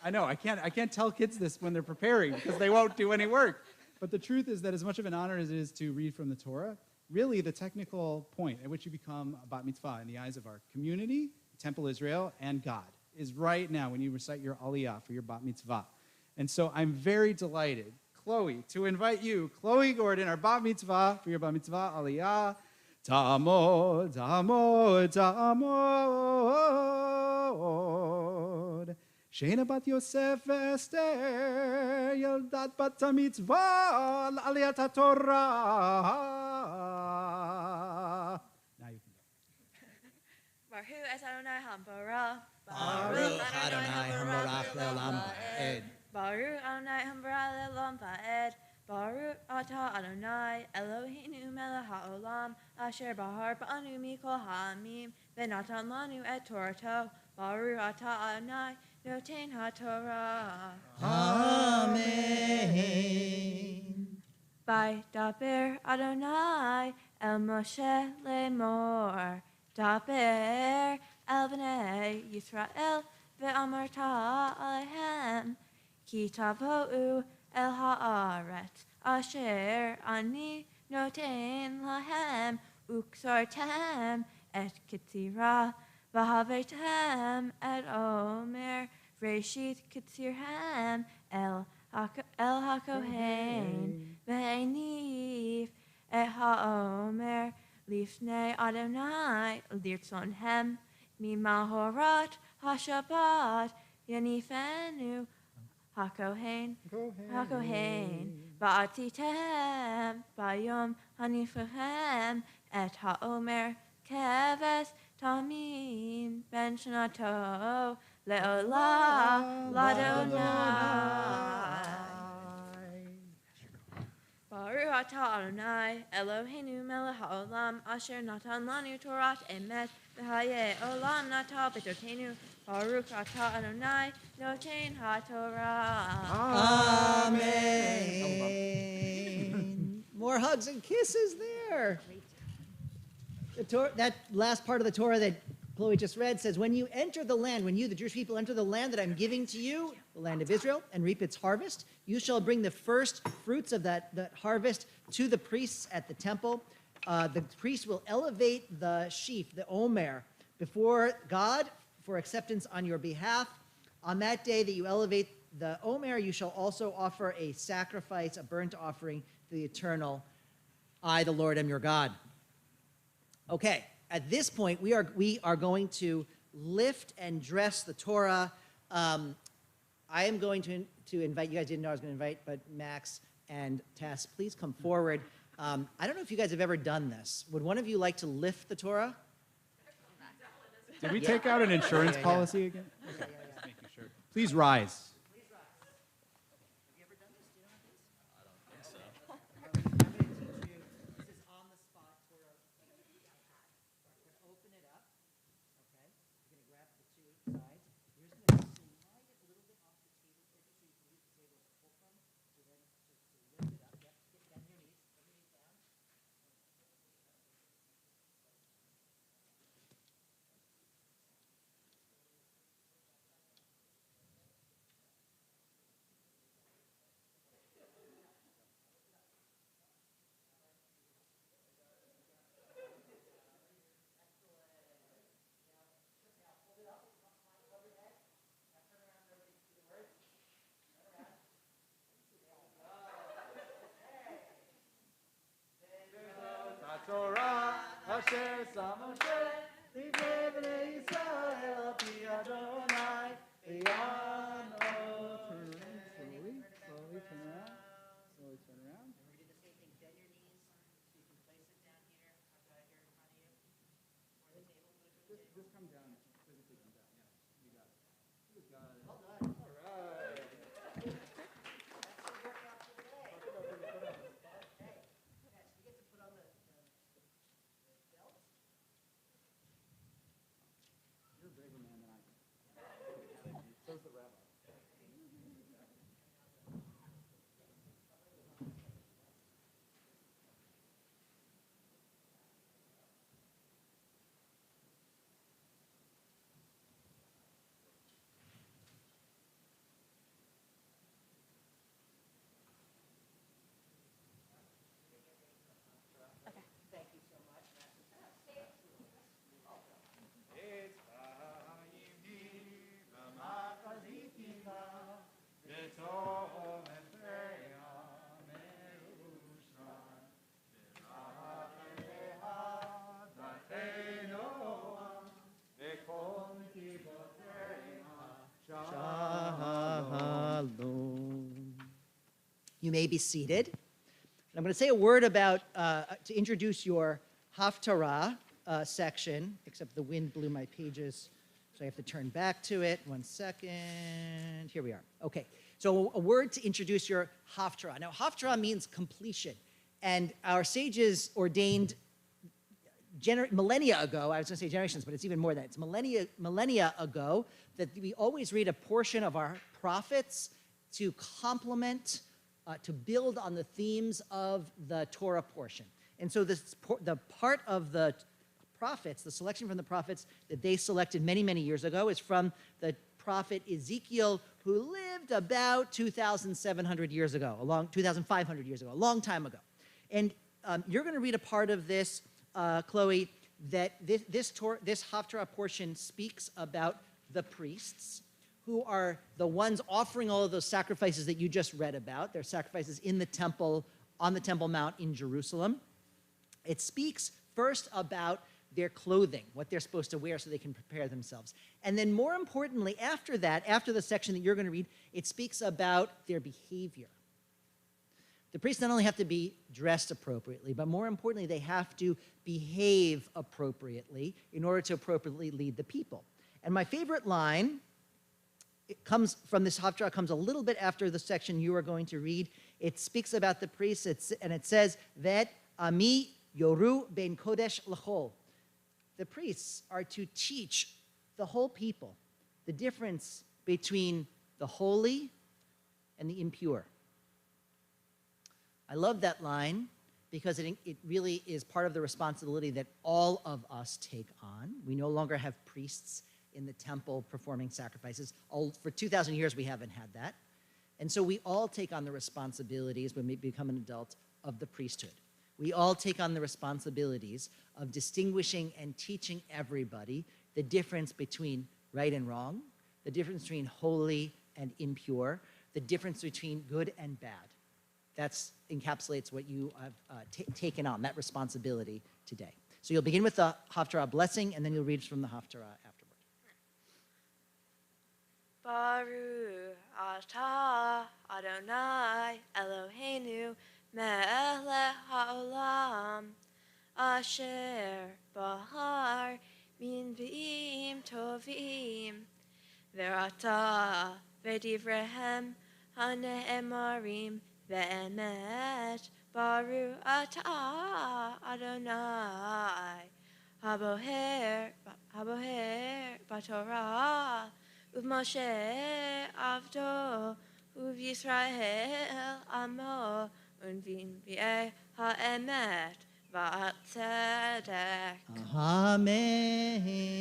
I know, I can't tell kids this when they're preparing because they won't do any work. But the truth is that as much of an honor as it is to read from the Torah, really the technical point at which you become a Bat Mitzvah in the eyes of our community, Temple Israel, and God is right now when you recite your Aliyah for your Bat Mitzvah. And so I'm very delighted, Chloe, to invite you, Chloe Gordon, our Bat Mitzvah, for your Bat Mitzvah Aliyah. Ta'amod, ta'amod, ta'amod. Sheina bat Yosef Esther, Yeldat bat mitzvah, Aliyat HaTorah. Now you can go. Baruch Adonai Hambarach. Baruch Adonai Hambarach Le'olam Va'ed. Baruch Adonai Hambarach Le'olam Va'ed. Baruch Atah Adonai Eloheinu Melech HaOlam Asher Bahar Banu Mikol Ha'amim V'Natan Lanu Et Torato. Baruch Atah Adonai Noten HaTorah. Amen. By Daber Adonai El Moshe Lemor. Daber El Bnei Yisrael Ve'amarta Alehem Ki tavo'u El Haaretz Asher Ani Noten Lahem Uksartem Et Ketzira V'havetem Et Omer Reshit Ketzirhem El HaKohen Ve'enif Et HaOmer Lifnei Adonai Lirtzonhem Mimahorat HaShabbat Yanifenu HaKohen, HaKohen, Ba'atitem, Bayom Hanifachem, Et HaOmer, Keves, Tamim, Ben Shanato, Le'olah, Ladonai. Baruch atah Adonai, Eloheinu melech haolam, asher natan lanu Torat emet, v'hayeh olam nata b'totenu. Baruch atah Adonai, noten haTorah. Amen. More hugs and kisses there. That last part of the Torah that Chloe just read says, when you enter the land, when you, the Jewish people, enter the land that I'm giving to you, the land of Israel, and reap its harvest, you shall bring the first fruits of that harvest to the priests at the temple. The priest will elevate the sheaf, the omer, before God for acceptance on your behalf. On that day that you elevate the omer, you shall also offer a sacrifice, a burnt offering to the eternal. I, the Lord, am your God. Okay, at this point, we are going to lift and dress the Torah. I am going to invite, you guys didn't know I was going to invite, but Max and Tess, please come forward. I don't know if you guys have ever done this. Would one of you like to lift the Torah? Did we take out an insurance policy again? Okay, just making sure. Please rise. Torah, Asher Samoshe, Livnei Bnei Yisrael, Pi Adonai, Eyano. Slowly turn around. Slowly turn around. And we're going to do the same thing. Bend your knees so you can place it down here. I've got it here in front of you. Or the table. Just come down. Physically come down. Yeah, you got it. You got it. Well done. All right. You're a braver man than I am. So's the rabbi. You may be seated. I'm going to say a word about, to introduce your Haftarah section, except the wind blew my pages, so I have to turn back to it. 1 second. Here we are. Okay. So a word to introduce your Haftarah. Now, Haftarah means completion. And our sages ordained millennia ago, I was going to say generations, but it's even more than that. It's millennia ago that we always read a portion of our prophets to complement, to build on the themes of the Torah portion. And so the part of the prophets, the selection from the prophets that they selected many, many years ago is from the prophet Ezekiel, who lived about 2,700 years ago, 2,500 years ago, a long time ago. And you're going to read a part of this, Chloe, that this Haftarah portion speaks about the priests, who are the ones offering all of those sacrifices that you just read about. They're sacrifices in the temple, on the Temple Mount in Jerusalem. It speaks first about their clothing, what they're supposed to wear so they can prepare themselves. And then more importantly, after that, after the section that you're going to read, it speaks about their behavior. The priests not only have to be dressed appropriately, but more importantly, they have to behave appropriately in order to appropriately lead the people. And my favorite line, it comes from this Haftarah, comes a little bit after the section you are going to read. It speaks about the priests, and it says that Ami Yoru ben Kodesh L'chol. The priests are to teach the whole people the difference between the holy and the impure. I love that line because it really is part of the responsibility that all of us take on. We no longer have priests in the temple performing sacrifices. For 2,000 years, we haven't had that. And so we all take on the responsibilities when we become an adult of the priesthood. We all take on the responsibilities of distinguishing and teaching everybody the difference between right and wrong, the difference between holy and impure, the difference between good and bad. That encapsulates what you have taken on, that responsibility today. So you'll begin with the Haftarah blessing, and then you'll read from the Haftarah afterward. Baruch atah Adonai Eloheinu melech haolam asher bahar min v'im tovim v'rata v'divrehem hane'emarim ve'emet Baruch atah Adonai haboher b'torah u'Moshe avdo u'Yisrael amo unv'nvi'eh ha'emet v'atzedek. Amen.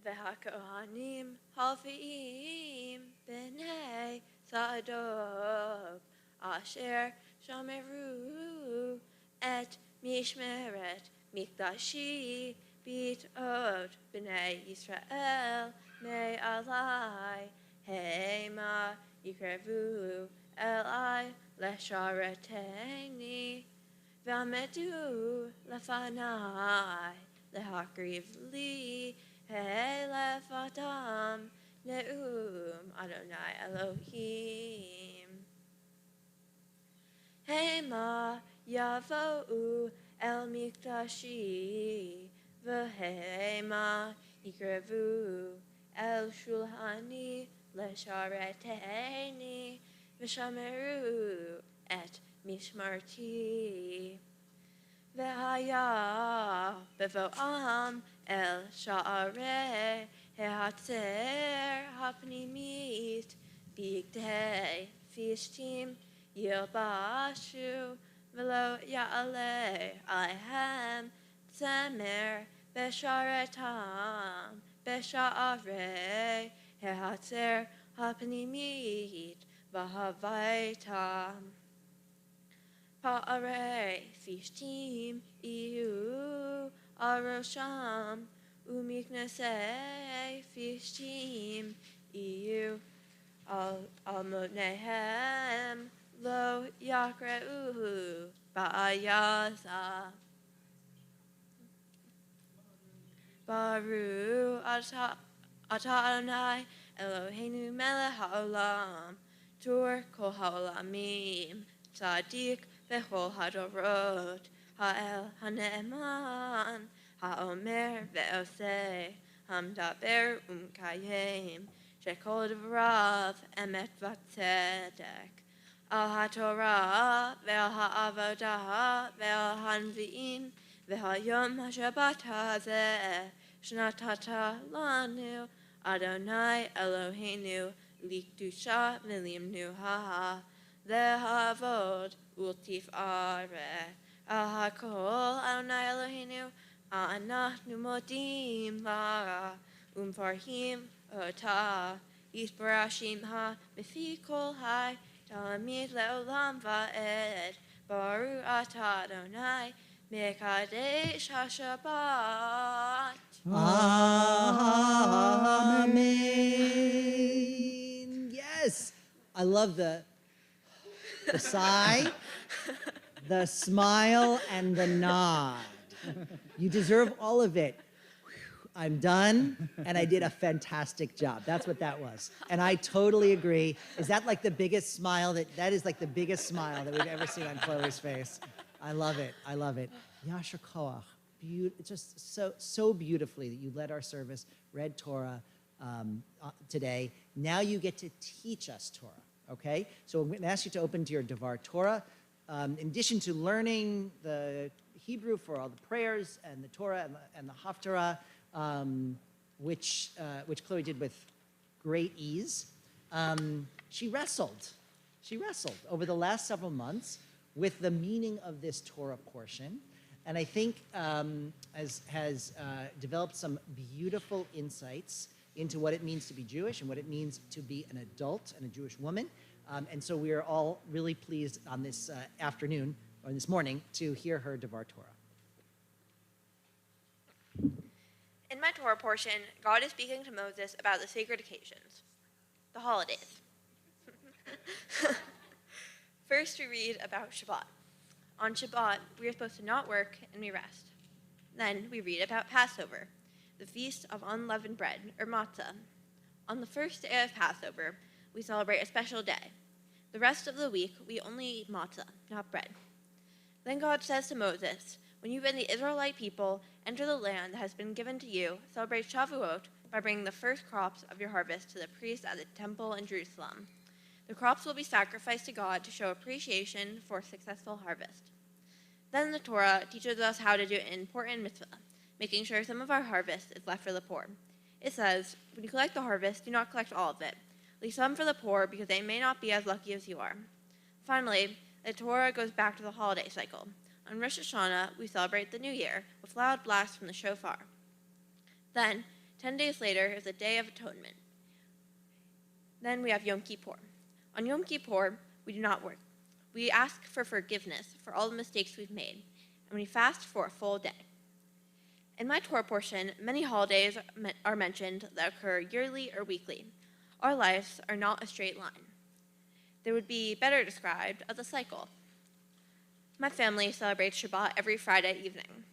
V'hakohanim halfi'im b'nei Tzadok asher shomeru et mishmeret mikdashi bit'ot b'nei Yisrael me'alai hema yikrevu elai leshareteni v'amedu lefanai lehakriv li lefatam ne'um Adonai Elohim. Hema yavo'u el mikdashi v'hema yikrevu el shulhani leshareteni v'shameru et mishmarti. V'haya bevo'am el sha'arei Hehatzer hapnimit bigdei fishtim yilbashu v'lo ya'alei alehem tzemer b'sharetam b'sha'arei Hehatzer hapnimit v'havaitam Pa'arei fishtim iyu arosham Umiknesei fishtim iyu almotnehem lo yakreuhu ba'ayaza. Baruch atah Adonai Eloheinu melech haolam tur kol haolamim tzadik v'chol hadorot ha'el hane'eman Ha'omer ve'oseh, hamdaber umkayem, shekol devrav emet v'tzedek. Al ha'torah ve'al ha'avodah ve'al hanvi'im ve'hayom ha'shabbat hazeh, shnatata lanu Adonai Eloheinu likdusha v'limnuha ve'havod ultif'areh. Al ha'kol Adonai Eloheinu Anachnu modim la farhim ota yisbarashim ha b'fi kol hai talamid le'olam va'ed Baruch atah Adonai mekadesh ha'shabbat. Amen. Yes. I love the sigh, the smile, and the nod. You deserve all of it. Whew, I'm done, and I did a fantastic job. That's what that was. And I totally agree. Is that like the biggest smile that is like the biggest smile that we've ever seen on Chloe's face? I love it. I love it. Yasher koach. Just so beautifully that you led our service, read Torah today. Now you get to teach us Torah, okay? So I'm going to ask you to open to your Devar Torah. In addition to learning the Hebrew for all the prayers and the Torah and the Haftarah, which Chloe did with great ease, she wrestled. She wrestled over the last several months with the meaning of this Torah portion. And I think has developed some beautiful insights into what it means to be Jewish and what it means to be an adult and a Jewish woman. And so we are all really pleased on this afternoon, or this morning, to hear her Devar Torah. In my Torah portion, God is speaking to Moses about the sacred occasions, the holidays. First, we read about Shabbat. On Shabbat, we are supposed to not work and we rest. Then we read about Passover, the feast of unleavened bread, or matzah. On the first day of Passover, we celebrate a special day. The rest of the week, we only eat matzah, not bread. Then God says to Moses, when you and the Israelite people enter the land that has been given to you, celebrate Shavuot by bringing the first crops of your harvest to the priests at the temple in Jerusalem. The crops will be sacrificed to God to show appreciation for a successful harvest. Then the Torah teaches us how to do an important mitzvah, making sure some of our harvest is left for the poor. It says, when you collect the harvest, do not collect all of it. Leave some for the poor because they may not be as lucky as you are. Finally, the Torah goes back to the holiday cycle. On Rosh Hashanah, we celebrate the New Year with loud blasts from the shofar. Then, 10 days later, is the Day of Atonement. Then we have Yom Kippur. On Yom Kippur, we do not work. We ask for forgiveness for all the mistakes we've made, and we fast for a full day. In my Torah portion, many holidays are mentioned that occur yearly or weekly. Our lives are not a straight line. They would be better described as a cycle. My family celebrates Shabbat every Friday evening.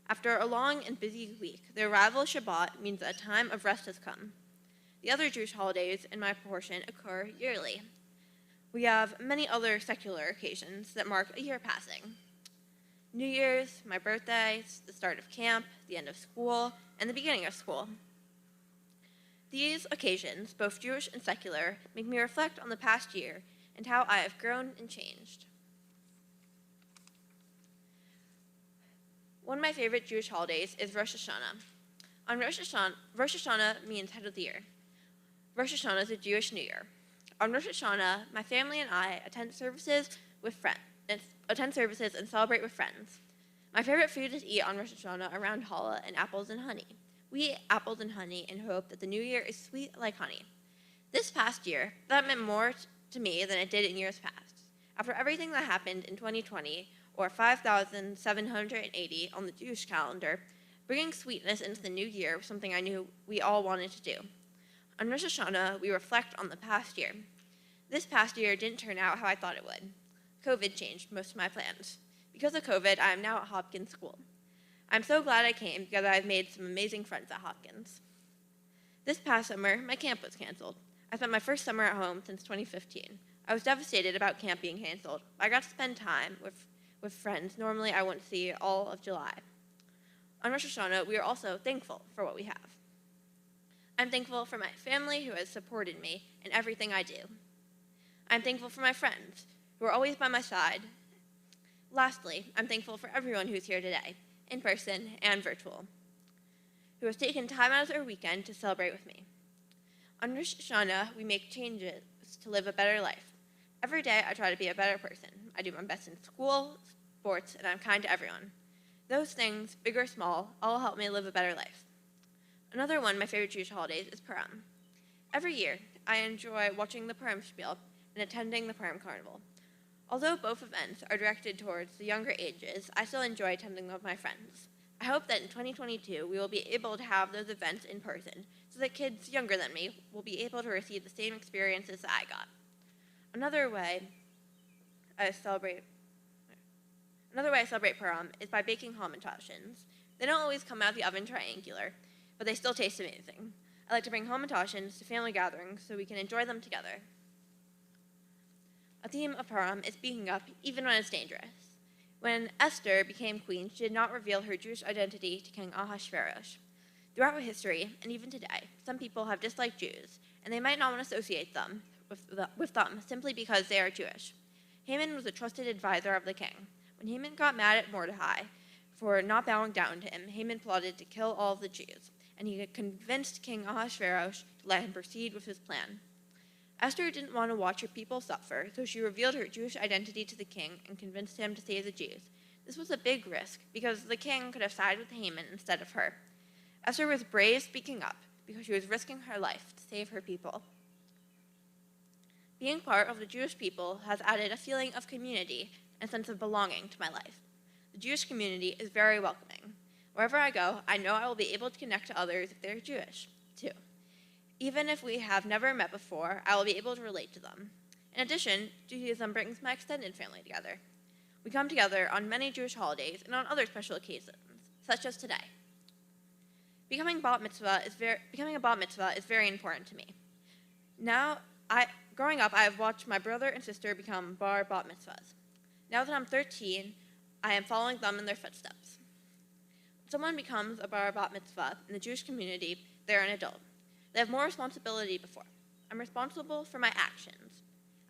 After a long and busy week, the arrival of Shabbat means that a time of rest has come. The other Jewish holidays in my portion occur yearly. We have many other secular occasions that mark a year passing. New Year's, my birthday, the start of camp, the end of school, and the beginning of school. These occasions, both Jewish and secular, make me reflect on the past year and how I have grown and changed. One of my favorite Jewish holidays is Rosh Hashanah. Rosh Hashanah means head of the year. Rosh Hashanah is a Jewish New Year. On Rosh Hashanah, my family and I attend services and celebrate with friends. My favorite food to eat on Rosh Hashanah around challah and apples and honey. We eat apples and honey in hope that the new year is sweet like honey. This past year, that meant more to me than it did in years past. After everything that happened in 2020, or 5,780 on the Jewish calendar, bringing sweetness into the new year was something I knew we all wanted to do. On Rosh Hashanah, we reflect on the past year. This past year didn't turn out how I thought it would. COVID changed most of my plans. Because of COVID, I am now at Hopkins School. I'm so glad I came because I've made some amazing friends at Hopkins. This past summer, my camp was canceled. I spent my first summer at home since 2015. I was devastated about camp being canceled. I got to spend time with friends normally I wouldn't see all of July. On Rosh Hashanah, we are also thankful for what we have. I'm thankful for my family who has supported me in everything I do. I'm thankful for my friends who are always by my side. Lastly, I'm thankful for everyone who's here today, in person and virtual, who has taken time out of their weekend to celebrate with me. On Rosh Hashanah, we make changes to live a better life. Every day, I try to be a better person. I do my best in school, sports, and I'm kind to everyone. Those things, big or small, all help me live a better life. Another one of my favorite Jewish holidays is Purim. Every year, I enjoy watching the Purim Spiel and attending the Purim Carnival. Although both events are directed towards the younger ages, I still enjoy attending them with my friends. I hope that in 2022, we will be able to have those events in person so that kids younger than me will be able to receive the same experiences that I got. Another way I celebrate Another way I celebrate Purim is by baking hamantashen. They don't always come out of the oven triangular, but they still taste amazing. I like to bring hamantashen to family gatherings so we can enjoy them together. A theme of Purim is speaking up even when it's dangerous. When Esther became queen, she did not reveal her Jewish identity to King Ahasuerus. Throughout history, and even today, some people have disliked Jews, and they might not want to associate them with them simply because they are Jewish. Haman was a trusted advisor of the king. When Haman got mad at Mordecai for not bowing down to him, Haman plotted to kill all of the Jews, and he convinced King Ahasuerus to let him proceed with his plan. Esther didn't want to watch her people suffer, so she revealed her Jewish identity to the king and convinced him to save the Jews. This was a big risk, because the king could have sided with Haman instead of her. Esther was brave speaking up, because she was risking her life to save her people. Being part of the Jewish people has added a feeling of community and a sense of belonging to my life. The Jewish community is very welcoming. Wherever I go, I know I will be able to connect to others if they're Jewish, too. Even if we have never met before, I will be able to relate to them. In addition, Judaism brings my extended family together. We come together on many Jewish holidays and on other special occasions, such as today. Becoming a bat mitzvah is very important to me. Growing up, I have watched my brother and sister become bat mitzvahs. Now that I'm 13, I am following them in their footsteps. When someone becomes a bat mitzvah in the Jewish community, they're an adult. They have more responsibility before. I'm responsible for my actions.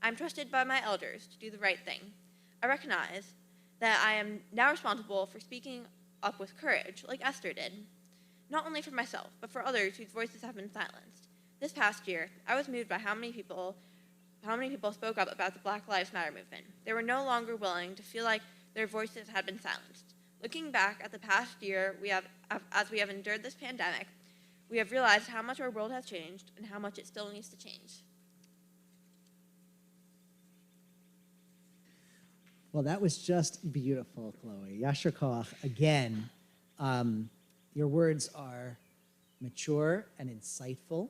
I'm trusted by my elders to do the right thing. I recognize that I am now responsible for speaking up with courage, like Esther did, not only for myself, but for others whose voices have been silenced. This past year, I was moved by how many people spoke up about the Black Lives Matter movement. They were no longer willing to feel like their voices had been silenced. Looking back at the past year, as we have endured this pandemic, we have realized how much our world has changed and how much it still needs to change. Well, that was just beautiful, Chloe. Yasher koach. Again, your words are mature and insightful.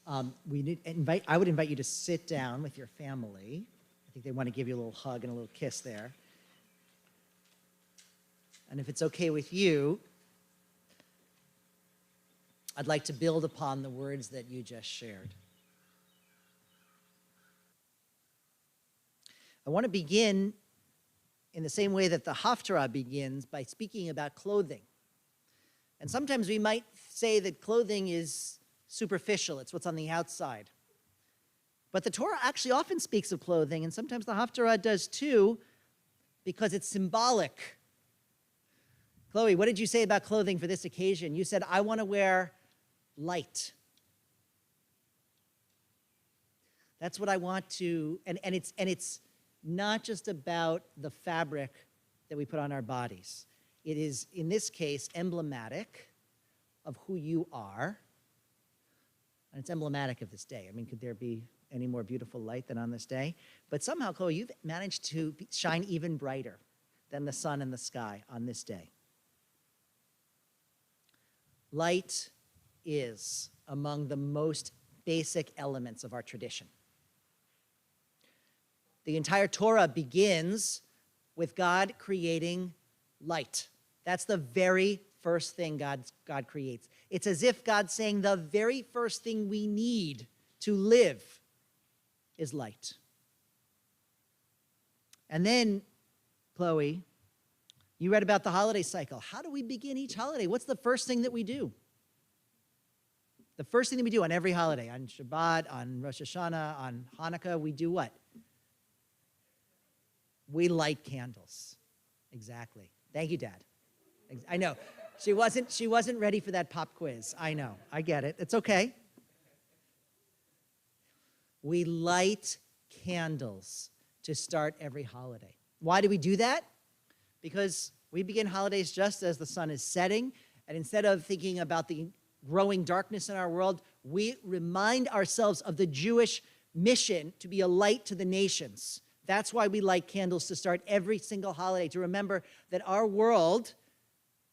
I would invite you to sit down with your family. I think they want to give you a little hug and a little kiss there. And if it's okay with you, I'd like to build upon the words that you just shared. I want to begin in the same way that the Haftarah begins, by speaking about clothing. And sometimes we might say that clothing is superficial, it's what's on the outside. But the Torah actually often speaks of clothing, and sometimes the Haftarah does too, because it's symbolic. Chloe, what did you say about clothing for this occasion? You said, I want to wear light. That's what I want to, and it's not just about the fabric that we put on our bodies. It is, in this case, emblematic of who you are, and it's emblematic of this day. I mean, could there be any more beautiful light than on this day? But somehow, Chloe, you've managed to shine even brighter than the sun in the sky on this day. Light is among the most basic elements of our tradition. The entire Torah begins with God creating light. That's the very first thing God creates. It's as if God's saying the very first thing we need to live is light. And then, Chloe, you read about the holiday cycle. How do we begin each holiday? What's the first thing that we do? The first thing that we do on every holiday, on Shabbat, on Rosh Hashanah, on Hanukkah, we do what? We light candles. Exactly. Thank you, Dad. I know. She wasn't ready for that pop quiz. I know. I get it. It's okay. We light candles to start every holiday. Why do we do that? Because we begin holidays just as the sun is setting, and instead of thinking about the growing darkness in our world, we remind ourselves of the Jewish mission to be a light to the nations. That's why we light candles to start every single holiday, to remember that our world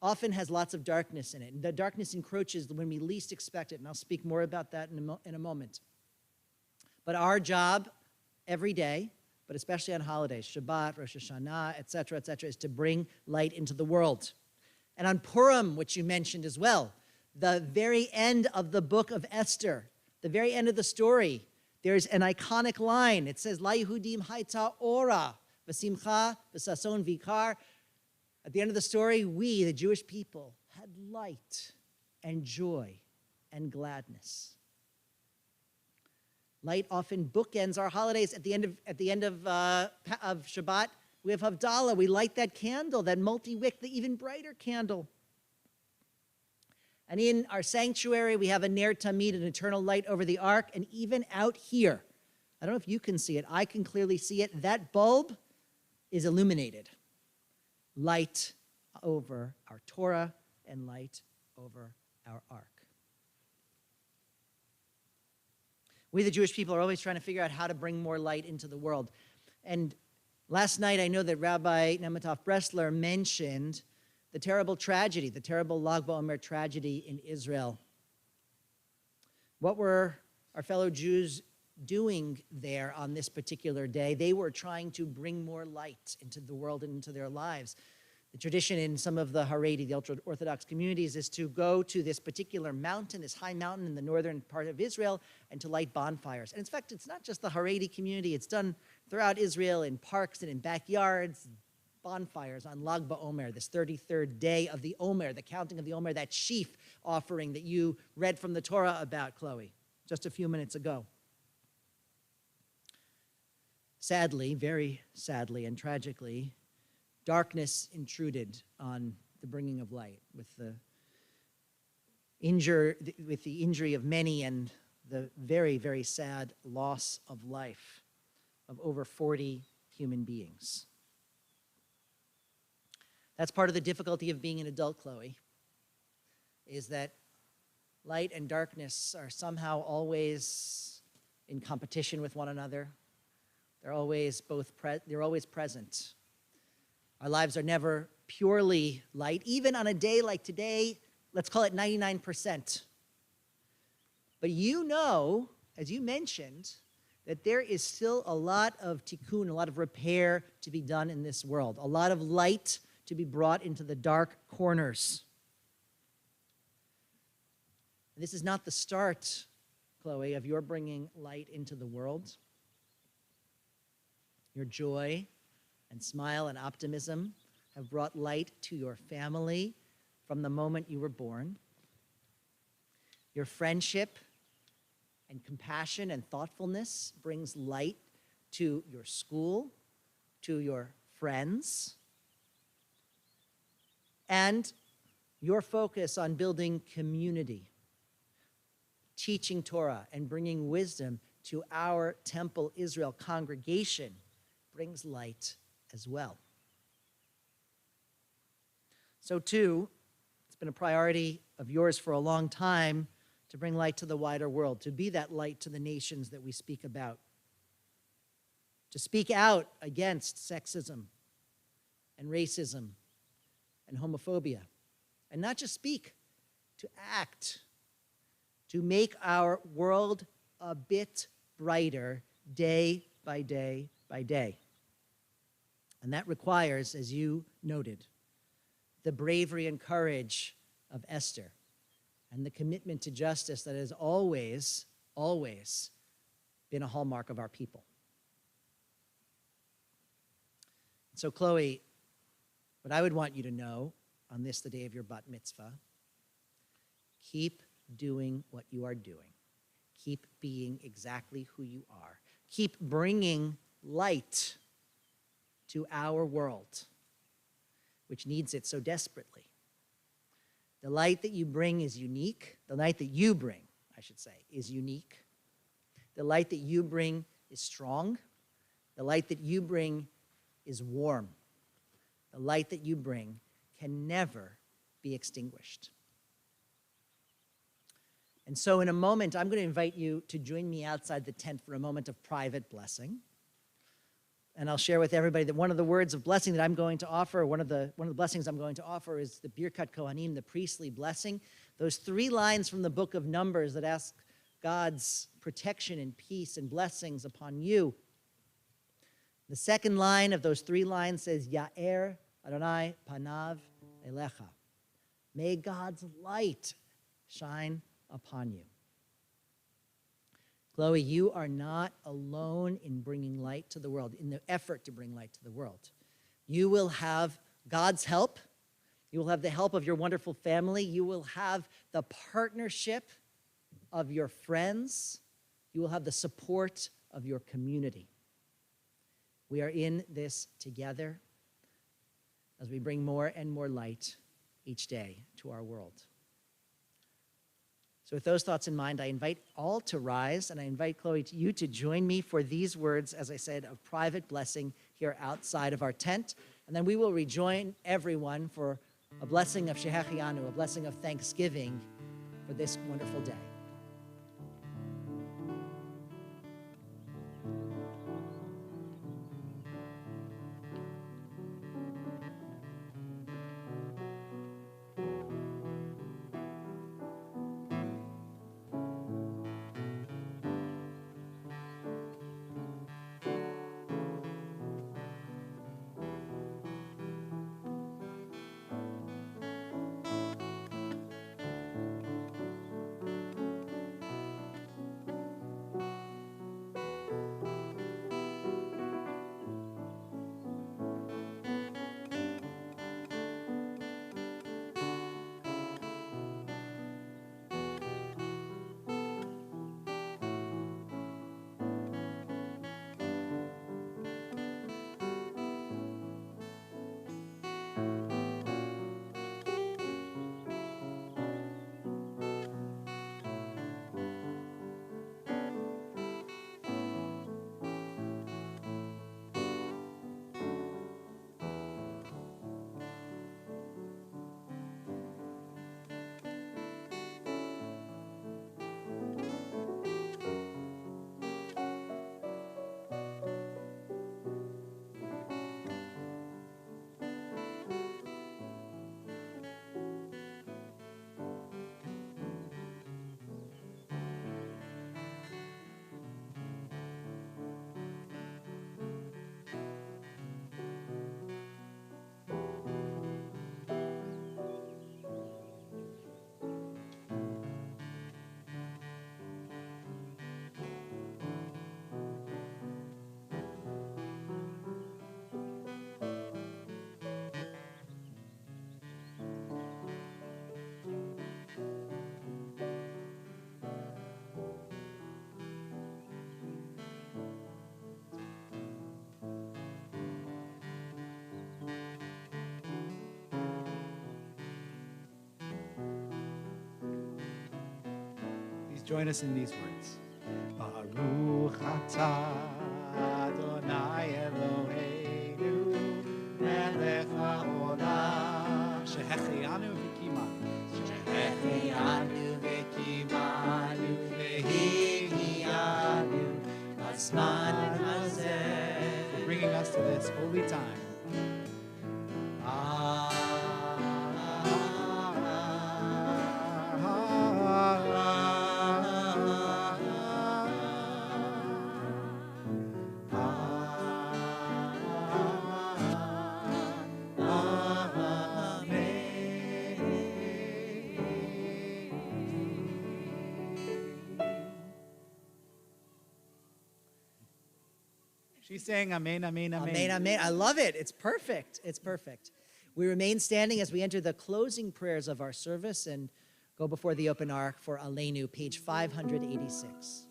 often has lots of darkness in it. And the darkness encroaches when we least expect it, and I'll speak more about that in a moment. But our job every day, but especially on holidays, Shabbat, Rosh Hashanah, etc., is to bring light into the world. And on Purim, which you mentioned as well, the very end of the book of Esther, the very end of the story, there's an iconic line. It says, La Yehudim haita ora, v'simcha, v'sason vikar. At the end of the story, we, the Jewish people, had light and joy and gladness. Light often bookends our holidays. At the end of Shabbat, we have Havdalah. We light that candle, that multi-wick, the even brighter candle. And in our sanctuary, we have a Ner Tamid, an eternal light over the ark. And even out here, I don't know if you can see it. I can clearly see it. That bulb is illuminated. Light over our Torah and light over our ark. We, the Jewish people, are always trying to figure out how to bring more light into the world. And last night, I know that Rabbi Nematov Bressler mentioned the terrible tragedy, the terrible Lag BaOmer tragedy in Israel. What were our fellow Jews doing there on this particular day? They were trying to bring more light into the world and into their lives. The tradition in some of the Haredi, the ultra-Orthodox communities, is to go to this particular mountain, this high mountain in the northern part of Israel, and to light bonfires. And in fact, it's not just the Haredi community. It's done throughout Israel in parks and in backyards, bonfires on Lag BaOmer, this 33rd day of the Omer, the counting of the Omer, that sheaf offering that you read from the Torah about, Chloe, just a few minutes ago. Sadly, very sadly and tragically, darkness intruded on the bringing of light with the injury of many and the very, very sad loss of life of over 40 human beings. That's part of the difficulty of being an adult, Chloe, is that light and darkness are somehow always in competition with one another. They're always present. Our lives are never purely light. Even on a day like today, let's call it 99%. But you know, as you mentioned, that there is still a lot of tikkun, a lot of repair to be done in this world, a lot of light to be brought into the dark corners. And this is not the start, Chloe, of your bringing light into the world. Your joy and smile and optimism have brought light to your family from the moment you were born. Your friendship and compassion and thoughtfulness brings light to your school, to your friends. And your focus on building community, teaching Torah, and bringing wisdom to our Temple Israel congregation brings light as well. So too, it's been a priority of yours for a long time to bring light to the wider world, to be that light to the nations that we speak about, to speak out against sexism and racism and homophobia, and not just speak, to act, to make our world a bit brighter day by day by day. And that requires, as you noted, the bravery and courage of Esther and the commitment to justice that has always, always been a hallmark of our people. So, Chloe, what I would want you to know on this, the day of your bat mitzvah, keep doing what you are doing. Keep being exactly who you are. Keep bringing light to our world, which needs it so desperately. The light that you bring is unique. The light that you bring, I should say, is unique. The light that you bring is strong. The light that you bring is warm. The light that you bring can never be extinguished. And so in a moment, I'm going to invite you to join me outside the tent for a moment of private blessing. And I'll share with everybody that one of the words of blessing that I'm going to offer, one of the blessings I'm going to offer is the Birkat Kohanim, the priestly blessing. Those 3 lines from the book of Numbers that ask God's protection and peace and blessings upon you. The second line of those 3 lines says, Ya'er Adonai panav elecha. May God's light shine upon you. Chloe, you are not alone in bringing light to the world, in the effort to bring light to the world. You will have God's help. You will have the help of your wonderful family. You will have the partnership of your friends. You will have the support of your community. We are in this together as we bring more and more light each day to our world. So with those thoughts in mind, I invite all to rise, and I invite Chloe, you to join me for these words, as I said, of private blessing here outside of our tent. And then we will rejoin everyone for a blessing of Shehechianu, a blessing of thanksgiving for this wonderful day. Join us in these words. Baruch atah Adonai Eloheinu melech haolam shehechianu v'kimanu v'higianu b'zman hazeh, for bringing us to this holy time. She's saying amen, amen, amen. Amen, amen. I love it. It's perfect. It's perfect. We remain standing as we enter the closing prayers of our service and go before the open ark for Aleinu, page 586.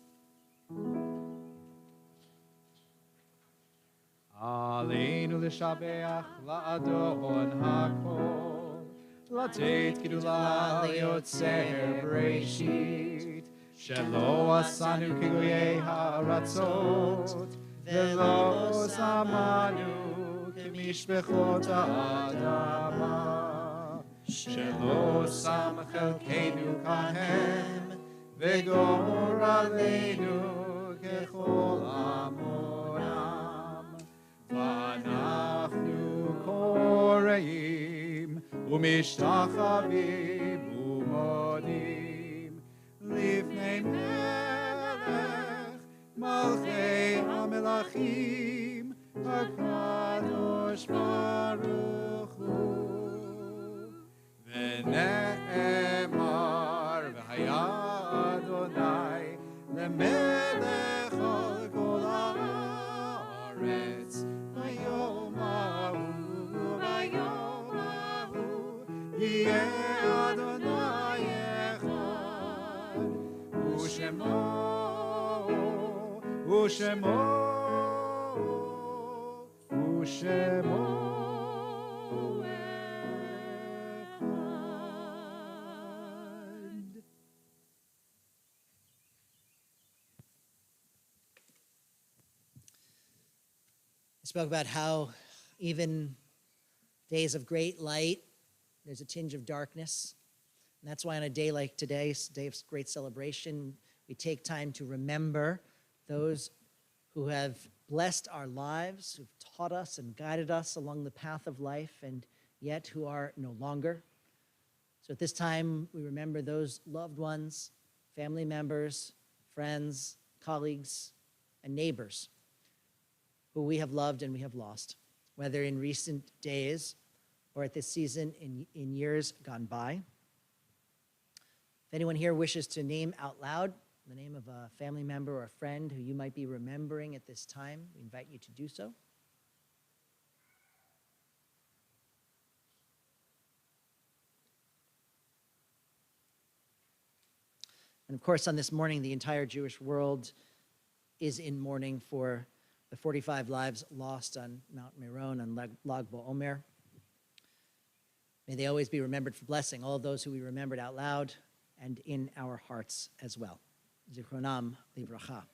Aleinu l'shabeach la'adon hakol, לתת גדולה ליוצר בראשית, שלא עשנו כגויי הארצות, ולא שמנו כמשפחות האדמה, שלא שם חלקנו כהם, וגורלנו ככל עמונם. ואנחנו קוראים ומשתחווים ומודים לפני מלך מלכי המלכים, HaKadosh Baruch Hu. V'ne'emar v'haya Adonai lemelech al kol haaretz v'yom hahu yeh Adonai echad u'shemo echad. I spoke about how even days of great light, there's a tinge of darkness. And that's why on a day like today, a day of great celebration, we take time to remember those who have blessed our lives, who've taught us and guided us along the path of life, and yet who are no longer. So at this time, we remember those loved ones, family members, friends, colleagues, and neighbors who we have loved and we have lost, whether in recent days or at this season in years gone by. If anyone here wishes to name out loud the name of a family member or a friend who you might be remembering at this time, we invite you to do so. And of course, on this morning, the entire Jewish world is in mourning for the 45 lives lost on Mount Meron on Lag BaOmer. May they always be remembered for blessing, all of those who we remembered out loud and in our hearts as well. Zichronam livracha.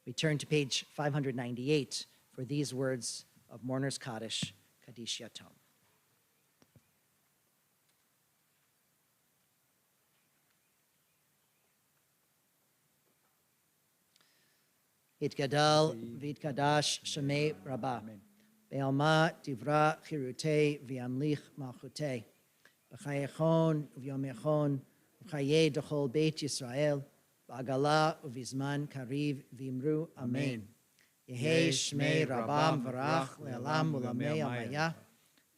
We turn to page 598 for these words of Mourner's Kaddish, Kaddish Yatom. Yitgadal v'yitkadash shemei Rabbah. Be'alma divra chirutei v'yamlich malchutei. B'chayechon v'yomechon v'chayei d'chol beit Yisrael. B'agala uvizman kariv v'imru amen. Yehei shmei Rabbam v'rach le'alam u'lamei amaya.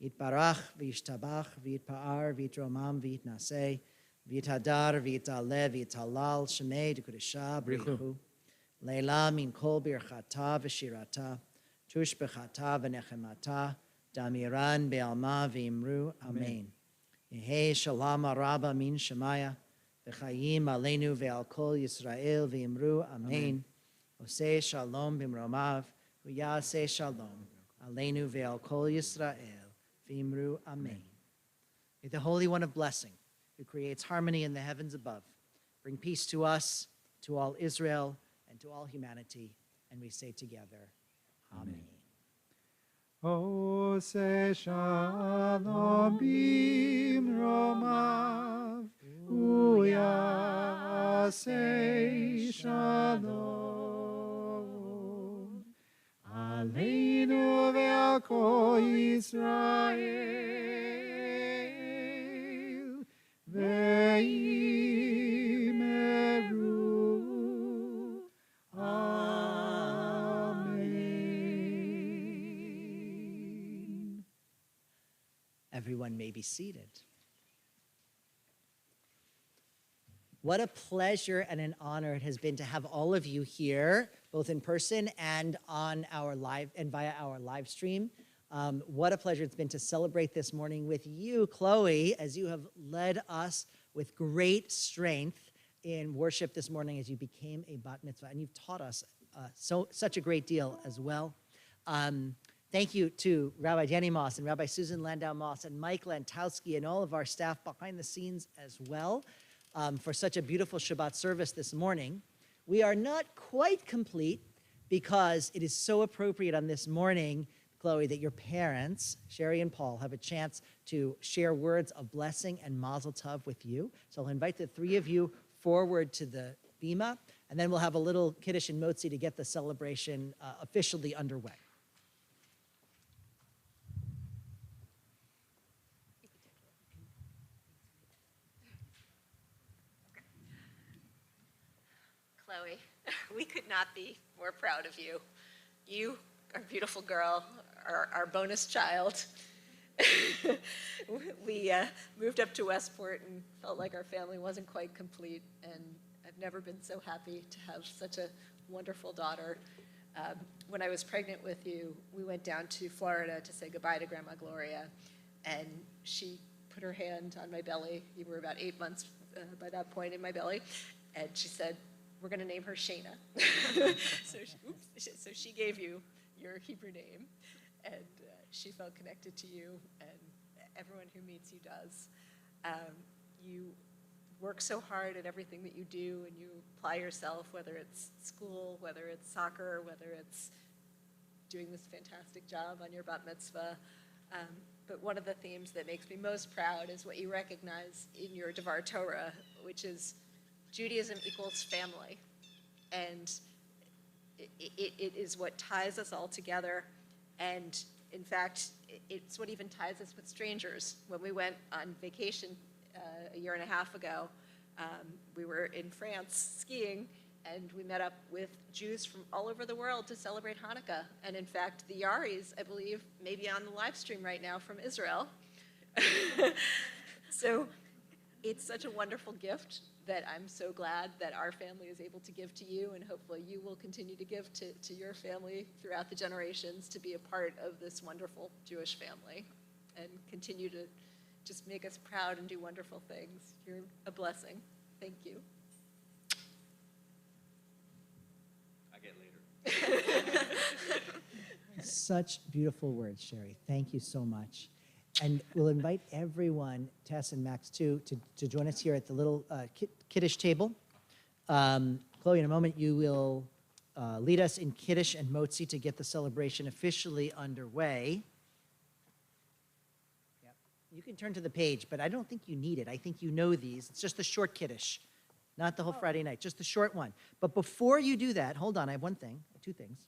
Yitbarach v'yishtabach v'yitpa'ar v'yitromam v'yitnasei. V'yithadar v'yitaleh v'yitalal shmei d'kudesha b'richu. Leila min kol birchata v'shirata, tush b'chata v'nechemata, damiran be'alma v'imru, amen. Yehi shalom araba min shemaya, v'chayim aleinu ve'al kol Yisrael v'imru, amen. Oseh shalom b'mromav, v'yaseh shalom, aleinu ve'al kol Yisrael v'imru, amen. May the Holy One of blessing, who creates harmony in the heavens above, bring peace to us, to all Israel, and to all humanity, and we say together, Amen. Ose shalom bimromav, uyase shalom. Aleinu ve'al kol Yisrael, ve'imeru. Everyone may be seated. What a pleasure and an honor it has been to have all of you here, both in person and on our live and via our live stream. What a pleasure it's been to celebrate this morning with you, Chloe, as you have led us with great strength in worship this morning as you became a bat mitzvah, and you've taught us such a great deal as well. Thank you to Rabbi Jenny Moss and Rabbi Susan Landau Moss and Mike Lantowski and all of our staff behind the scenes as well for such a beautiful Shabbat service this morning. We are not quite complete because it is so appropriate on this morning, Chloe, that your parents, Sherry and Paul, have a chance to share words of blessing and mazel tov with you. So I'll invite the three of you forward to the bima, and then we'll have a little kiddush and motzi to get the celebration officially underway. Chloe, we could not be more proud of you. You beautiful girl, our bonus child. We moved up to Westport and felt like our family wasn't quite complete, and I've never been so happy to have such a wonderful daughter. When I was pregnant with you, we went down to Florida to say goodbye to Grandma Gloria, and she put her hand on my belly. You were about 8 months by that point in my belly, and she said, "We're going to name her Shana." So she gave you your Hebrew name, and she felt connected to you, and everyone who meets you does. You work so hard at everything that you do, and you apply yourself, whether it's school, whether it's soccer, whether it's doing this fantastic job on your bat mitzvah. But one of the themes that makes me most proud is what you recognize in your Devar Torah, which is Judaism equals family. And it is what ties us all together. And in fact, it's what even ties us with strangers. When we went on vacation a year and a half ago, we were in France skiing, and we met up with Jews from all over the world to celebrate Hanukkah. And in fact, the Yaris, I believe, may be on the live stream right now from Israel. So it's such a wonderful gift that I'm so glad that our family is able to give to you, and hopefully you will continue to give to your family throughout the generations to be a part of this wonderful Jewish family and continue to just make us proud and do wonderful things. You're a blessing. Thank you. I get later. Such beautiful words, Sherry. Thank you so much. And we'll invite everyone, Tess and Max too, to join us here at the little Kiddush table. Chloe, in a moment, you will lead us in Kiddush and Motzi to get the celebration officially underway. Yep. You can turn to the page, but I don't think you need it. I think you know these. It's just the short Kiddush, not the whole Friday night, just the short one. But before you do that, hold on, I have two things.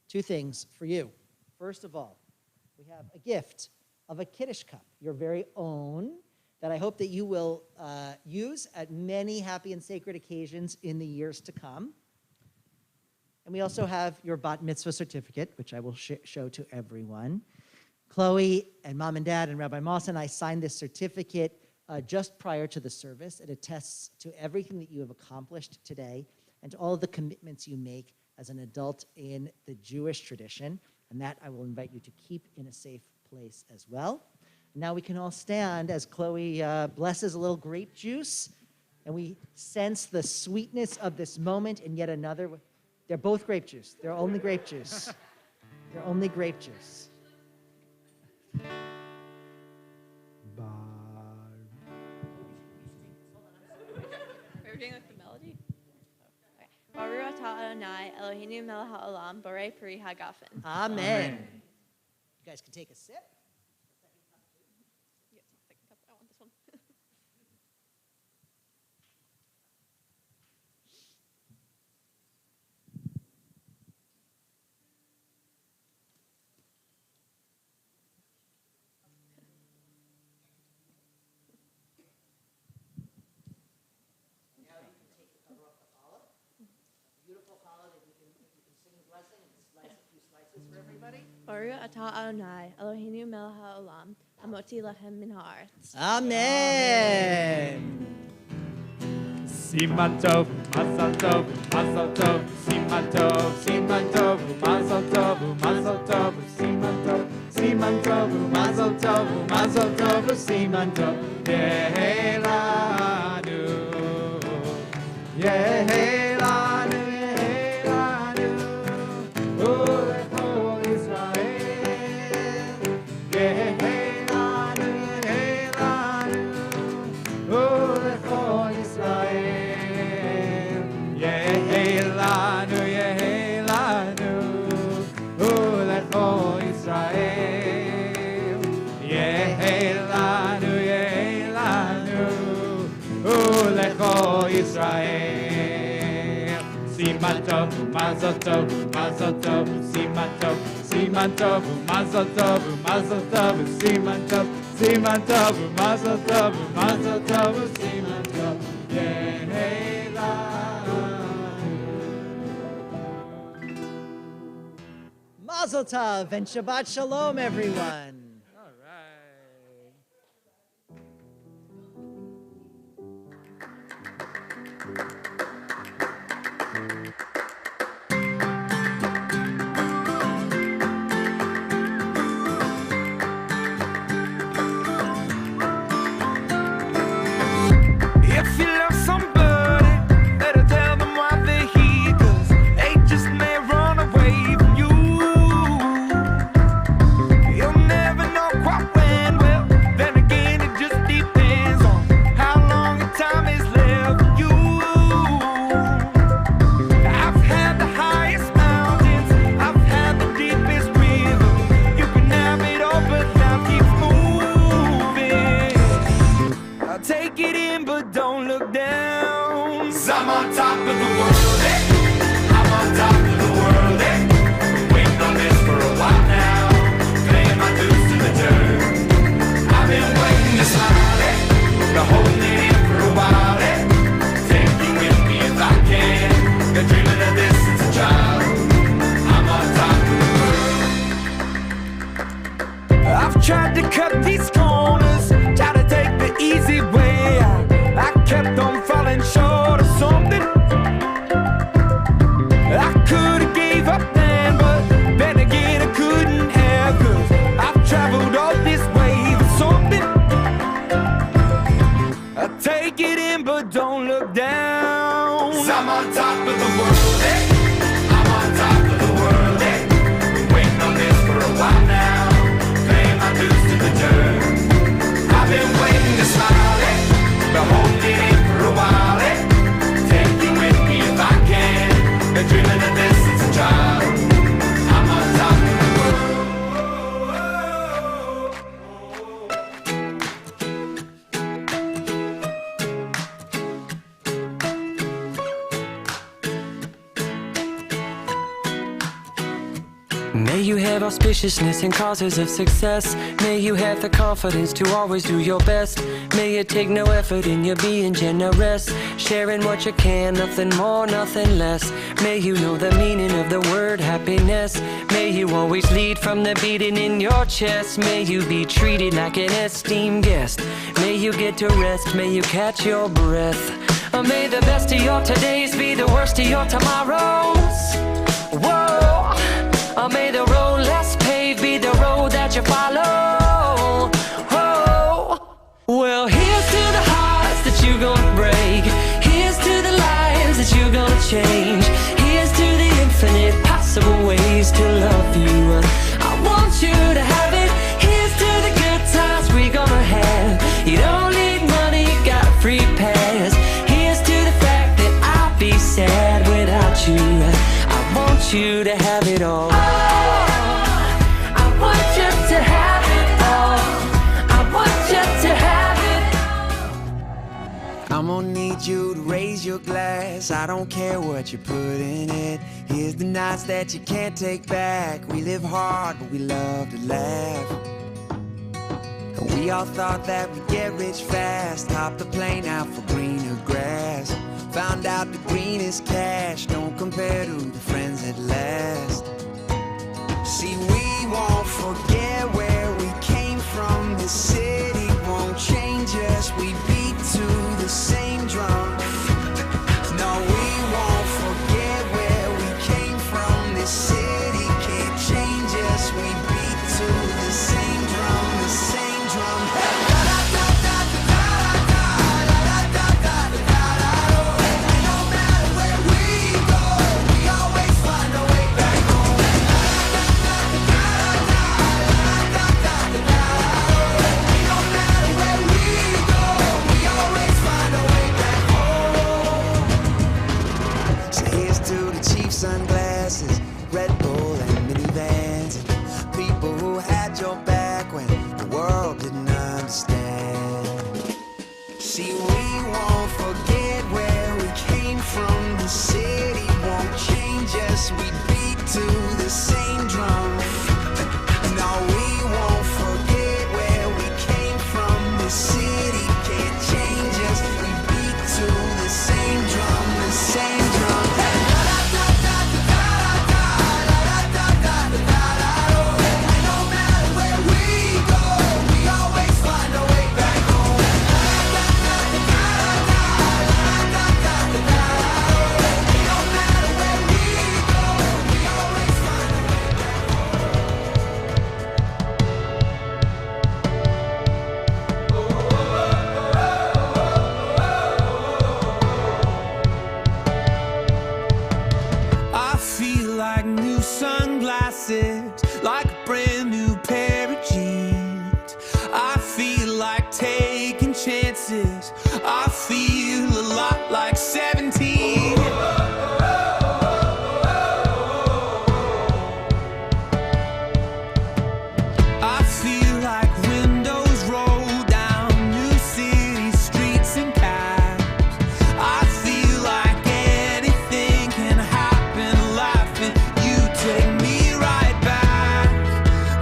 Two things for you. First of all, we have a gift of a Kiddush cup, your very own, that I hope that you will use at many happy and sacred occasions in the years to come. And we also have your bat mitzvah certificate, which I will show to everyone. Chloe and Mom and Dad and Rabbi Moss and I signed this certificate just prior to the service. It attests to everything that you have accomplished today and to all of the commitments you make as an adult in the Jewish tradition, and that I will invite you to keep in a safe place as well. Now we can all stand as Chloe blesses a little grape juice, and we sense the sweetness of this moment in yet another. They're both grape juice. They're only grape juice. They're only grape juice. We're doing like the melody? Baruch atah Adonai Eloheinu melech haolam borei peri hagafen. Amen. You guys can take a sip. Yeah, second cup. I want this one. Now you can take the cover off the challah. Beautiful challah that you can sing the blessing and slice a few slices for everybody. Baruch atah Adonai Eloheinu melech haolam hamotzi lechem min haaretz. Amen. Siman tov, mazal tov, mazal tov, siman tov, siman tov, mazal tov, mazal tov, siman tov, siman tov, mazal tov, mazal tov, siman tov, yehelanu, yehelanu, yehelanu, ulechol Israel, yehelanu, yehelanu, ulechol Israel, yehelanu, yehelanu, ulechol Israel, yehelanu, yehelanu, ulechol Israel. Siman tov, mazal tov, mazal tov, siman tov, siman tov, mazal tov, mazal tov, siman tov, mazal tov, mazal tov, siman tov, yeah. Mazel tov and Shabbat Shalom, everyone. All right. If you love somebody, better tell them why they're here, 'cause they just may run away from you. You'll never know quite when, well, then again it just depends on how long the time is left for you. I've had the highest mountains, I've had the deepest river. You can have it all, but now keep moving. I'll take it in, but don't look down. 'Cause I'm on top of the world, eh? I'm on top of the world, eh? Waiting on this for a while now, paying my dues to the dirt. I've been waiting to smile, eh? Been holding it in for a while, eh? Take you with me if I can. Been dreaming of this since a child. I'm on top of the world. I've tried to cut these corners, tried to take the easy way out. I kept on falling short of something. I could've gave up then, but then again I couldn't have, 'cause I've traveled all this way for something. I take it in, but don't look down. 'Cause I'm on top of the world, eh? I'm on top of the world, eh? Been waiting on this for a while now, paying my dues to the dirt. I've been waiting to smile, eh? Been holding it in for a while, eh? Take you with me if I can. Been dreaming of this since a child. I'm on top of the world. May you have auspiciousness and causes of success. May you have the confidence to always do your best. May you take no effort in your being generous, sharing what you can, nothing more, nothing less. May you know the meaning of the word happiness. May you always lead from the beating in your chest. May you be treated like an esteemed guest. May you get to rest, may you catch your breath. May the best of your todays be the worst of your tomorrows. Whoa. May the road less paved be the road that you follow. Oh, well, here's to the hearts that you're gonna break. Here's to the lives that you're gonna change. Here's to the infinite possible ways to love you. I want you to have it. Here's to the good times we're gonna have. You don't need money, you got a free pass. Here's to the fact that I'll be sad without you. I want you to have it all. I want you to have it all. I want you to have it. I'm gonna need you to raise your glass. I don't care what you put in it. Here's the nights that you can't take back. We live hard, but we love to laugh. And we all thought that we'd get rich fast. Hopped the plane out for greener grass. Found out the greenest cash don't compare to the friends that last. See, we won't forget where we came from. The city won't change us. We beat to the same drum. No, we won't forget where we came from. The city can't change us. We beat to the same drum, the same drum. No matter where we go, we always find a way back. like a brand new pair of jeans. I feel like taking chances. I feel a lot like 17. I feel like windows roll down new city streets and cabs. I feel like anything can happen, laughing. You take me right back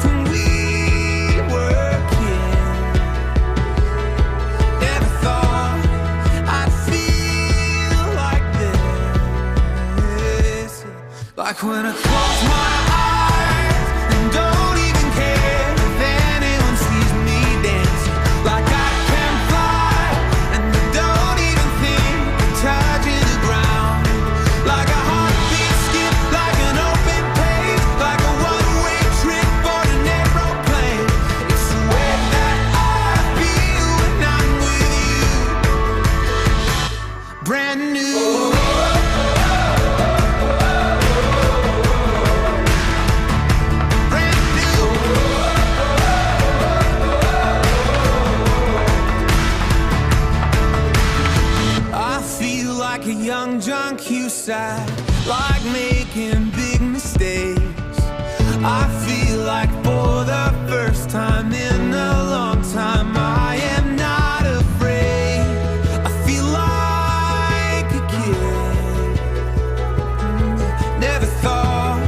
when we were kids. Never thought I'd feel like this. Like when I close my eyes and don't even care if anyone sees me dancing. Like I can fly and I don't even think of touching the ground. Like a heartbeat skip, like an open page, like a one-way trip on an aeroplane. It's the way that I feel when I'm with you. Brand new. Brand new. I feel like a young John Cusack, like making big mistakes. I feel like for the first time in a long time, I am not afraid. I feel like a kid. Never thought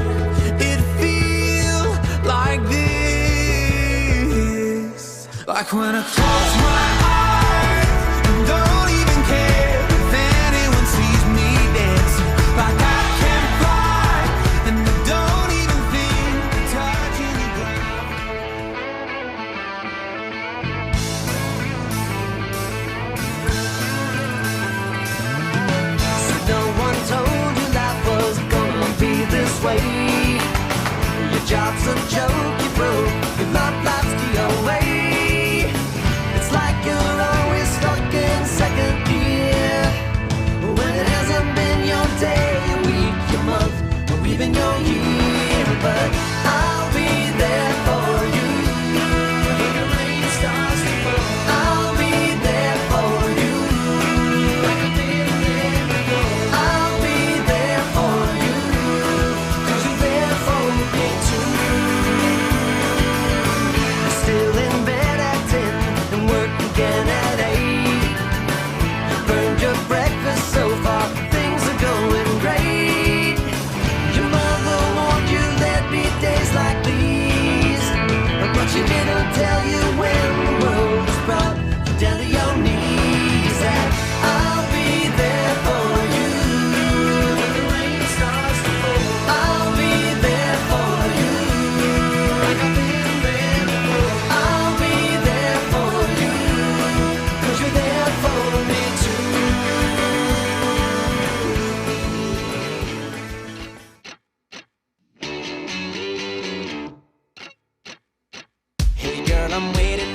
it'd feel like this. Like when I close my eyes and don't even care if anyone sees me dancing. Like I can fly and I don't even think of touching the ground. So no one told you life was gonna be this way. Your job's a joke, you broke, your love life's the your way. It's like you're always stuck in second gear, when it hasn't been your day, your week, your month, or even your year. But I'll be there for you when the rain starts to fall. I'll be there for you like I've been there before. I'll be there for you 'cause you're there for me too. You're still in bed at 10 and work again at 8. Burned your breakfast so far, things are going great. Your mother warned you there'd be days like these, but she didn't tell you when the world was brought you down to your knees. That I'll be there for you when the rain starts to fall. I'll be there for you like I've been there before. I'll be there for you 'cause you're there for me too. Hey girl, I'm waiting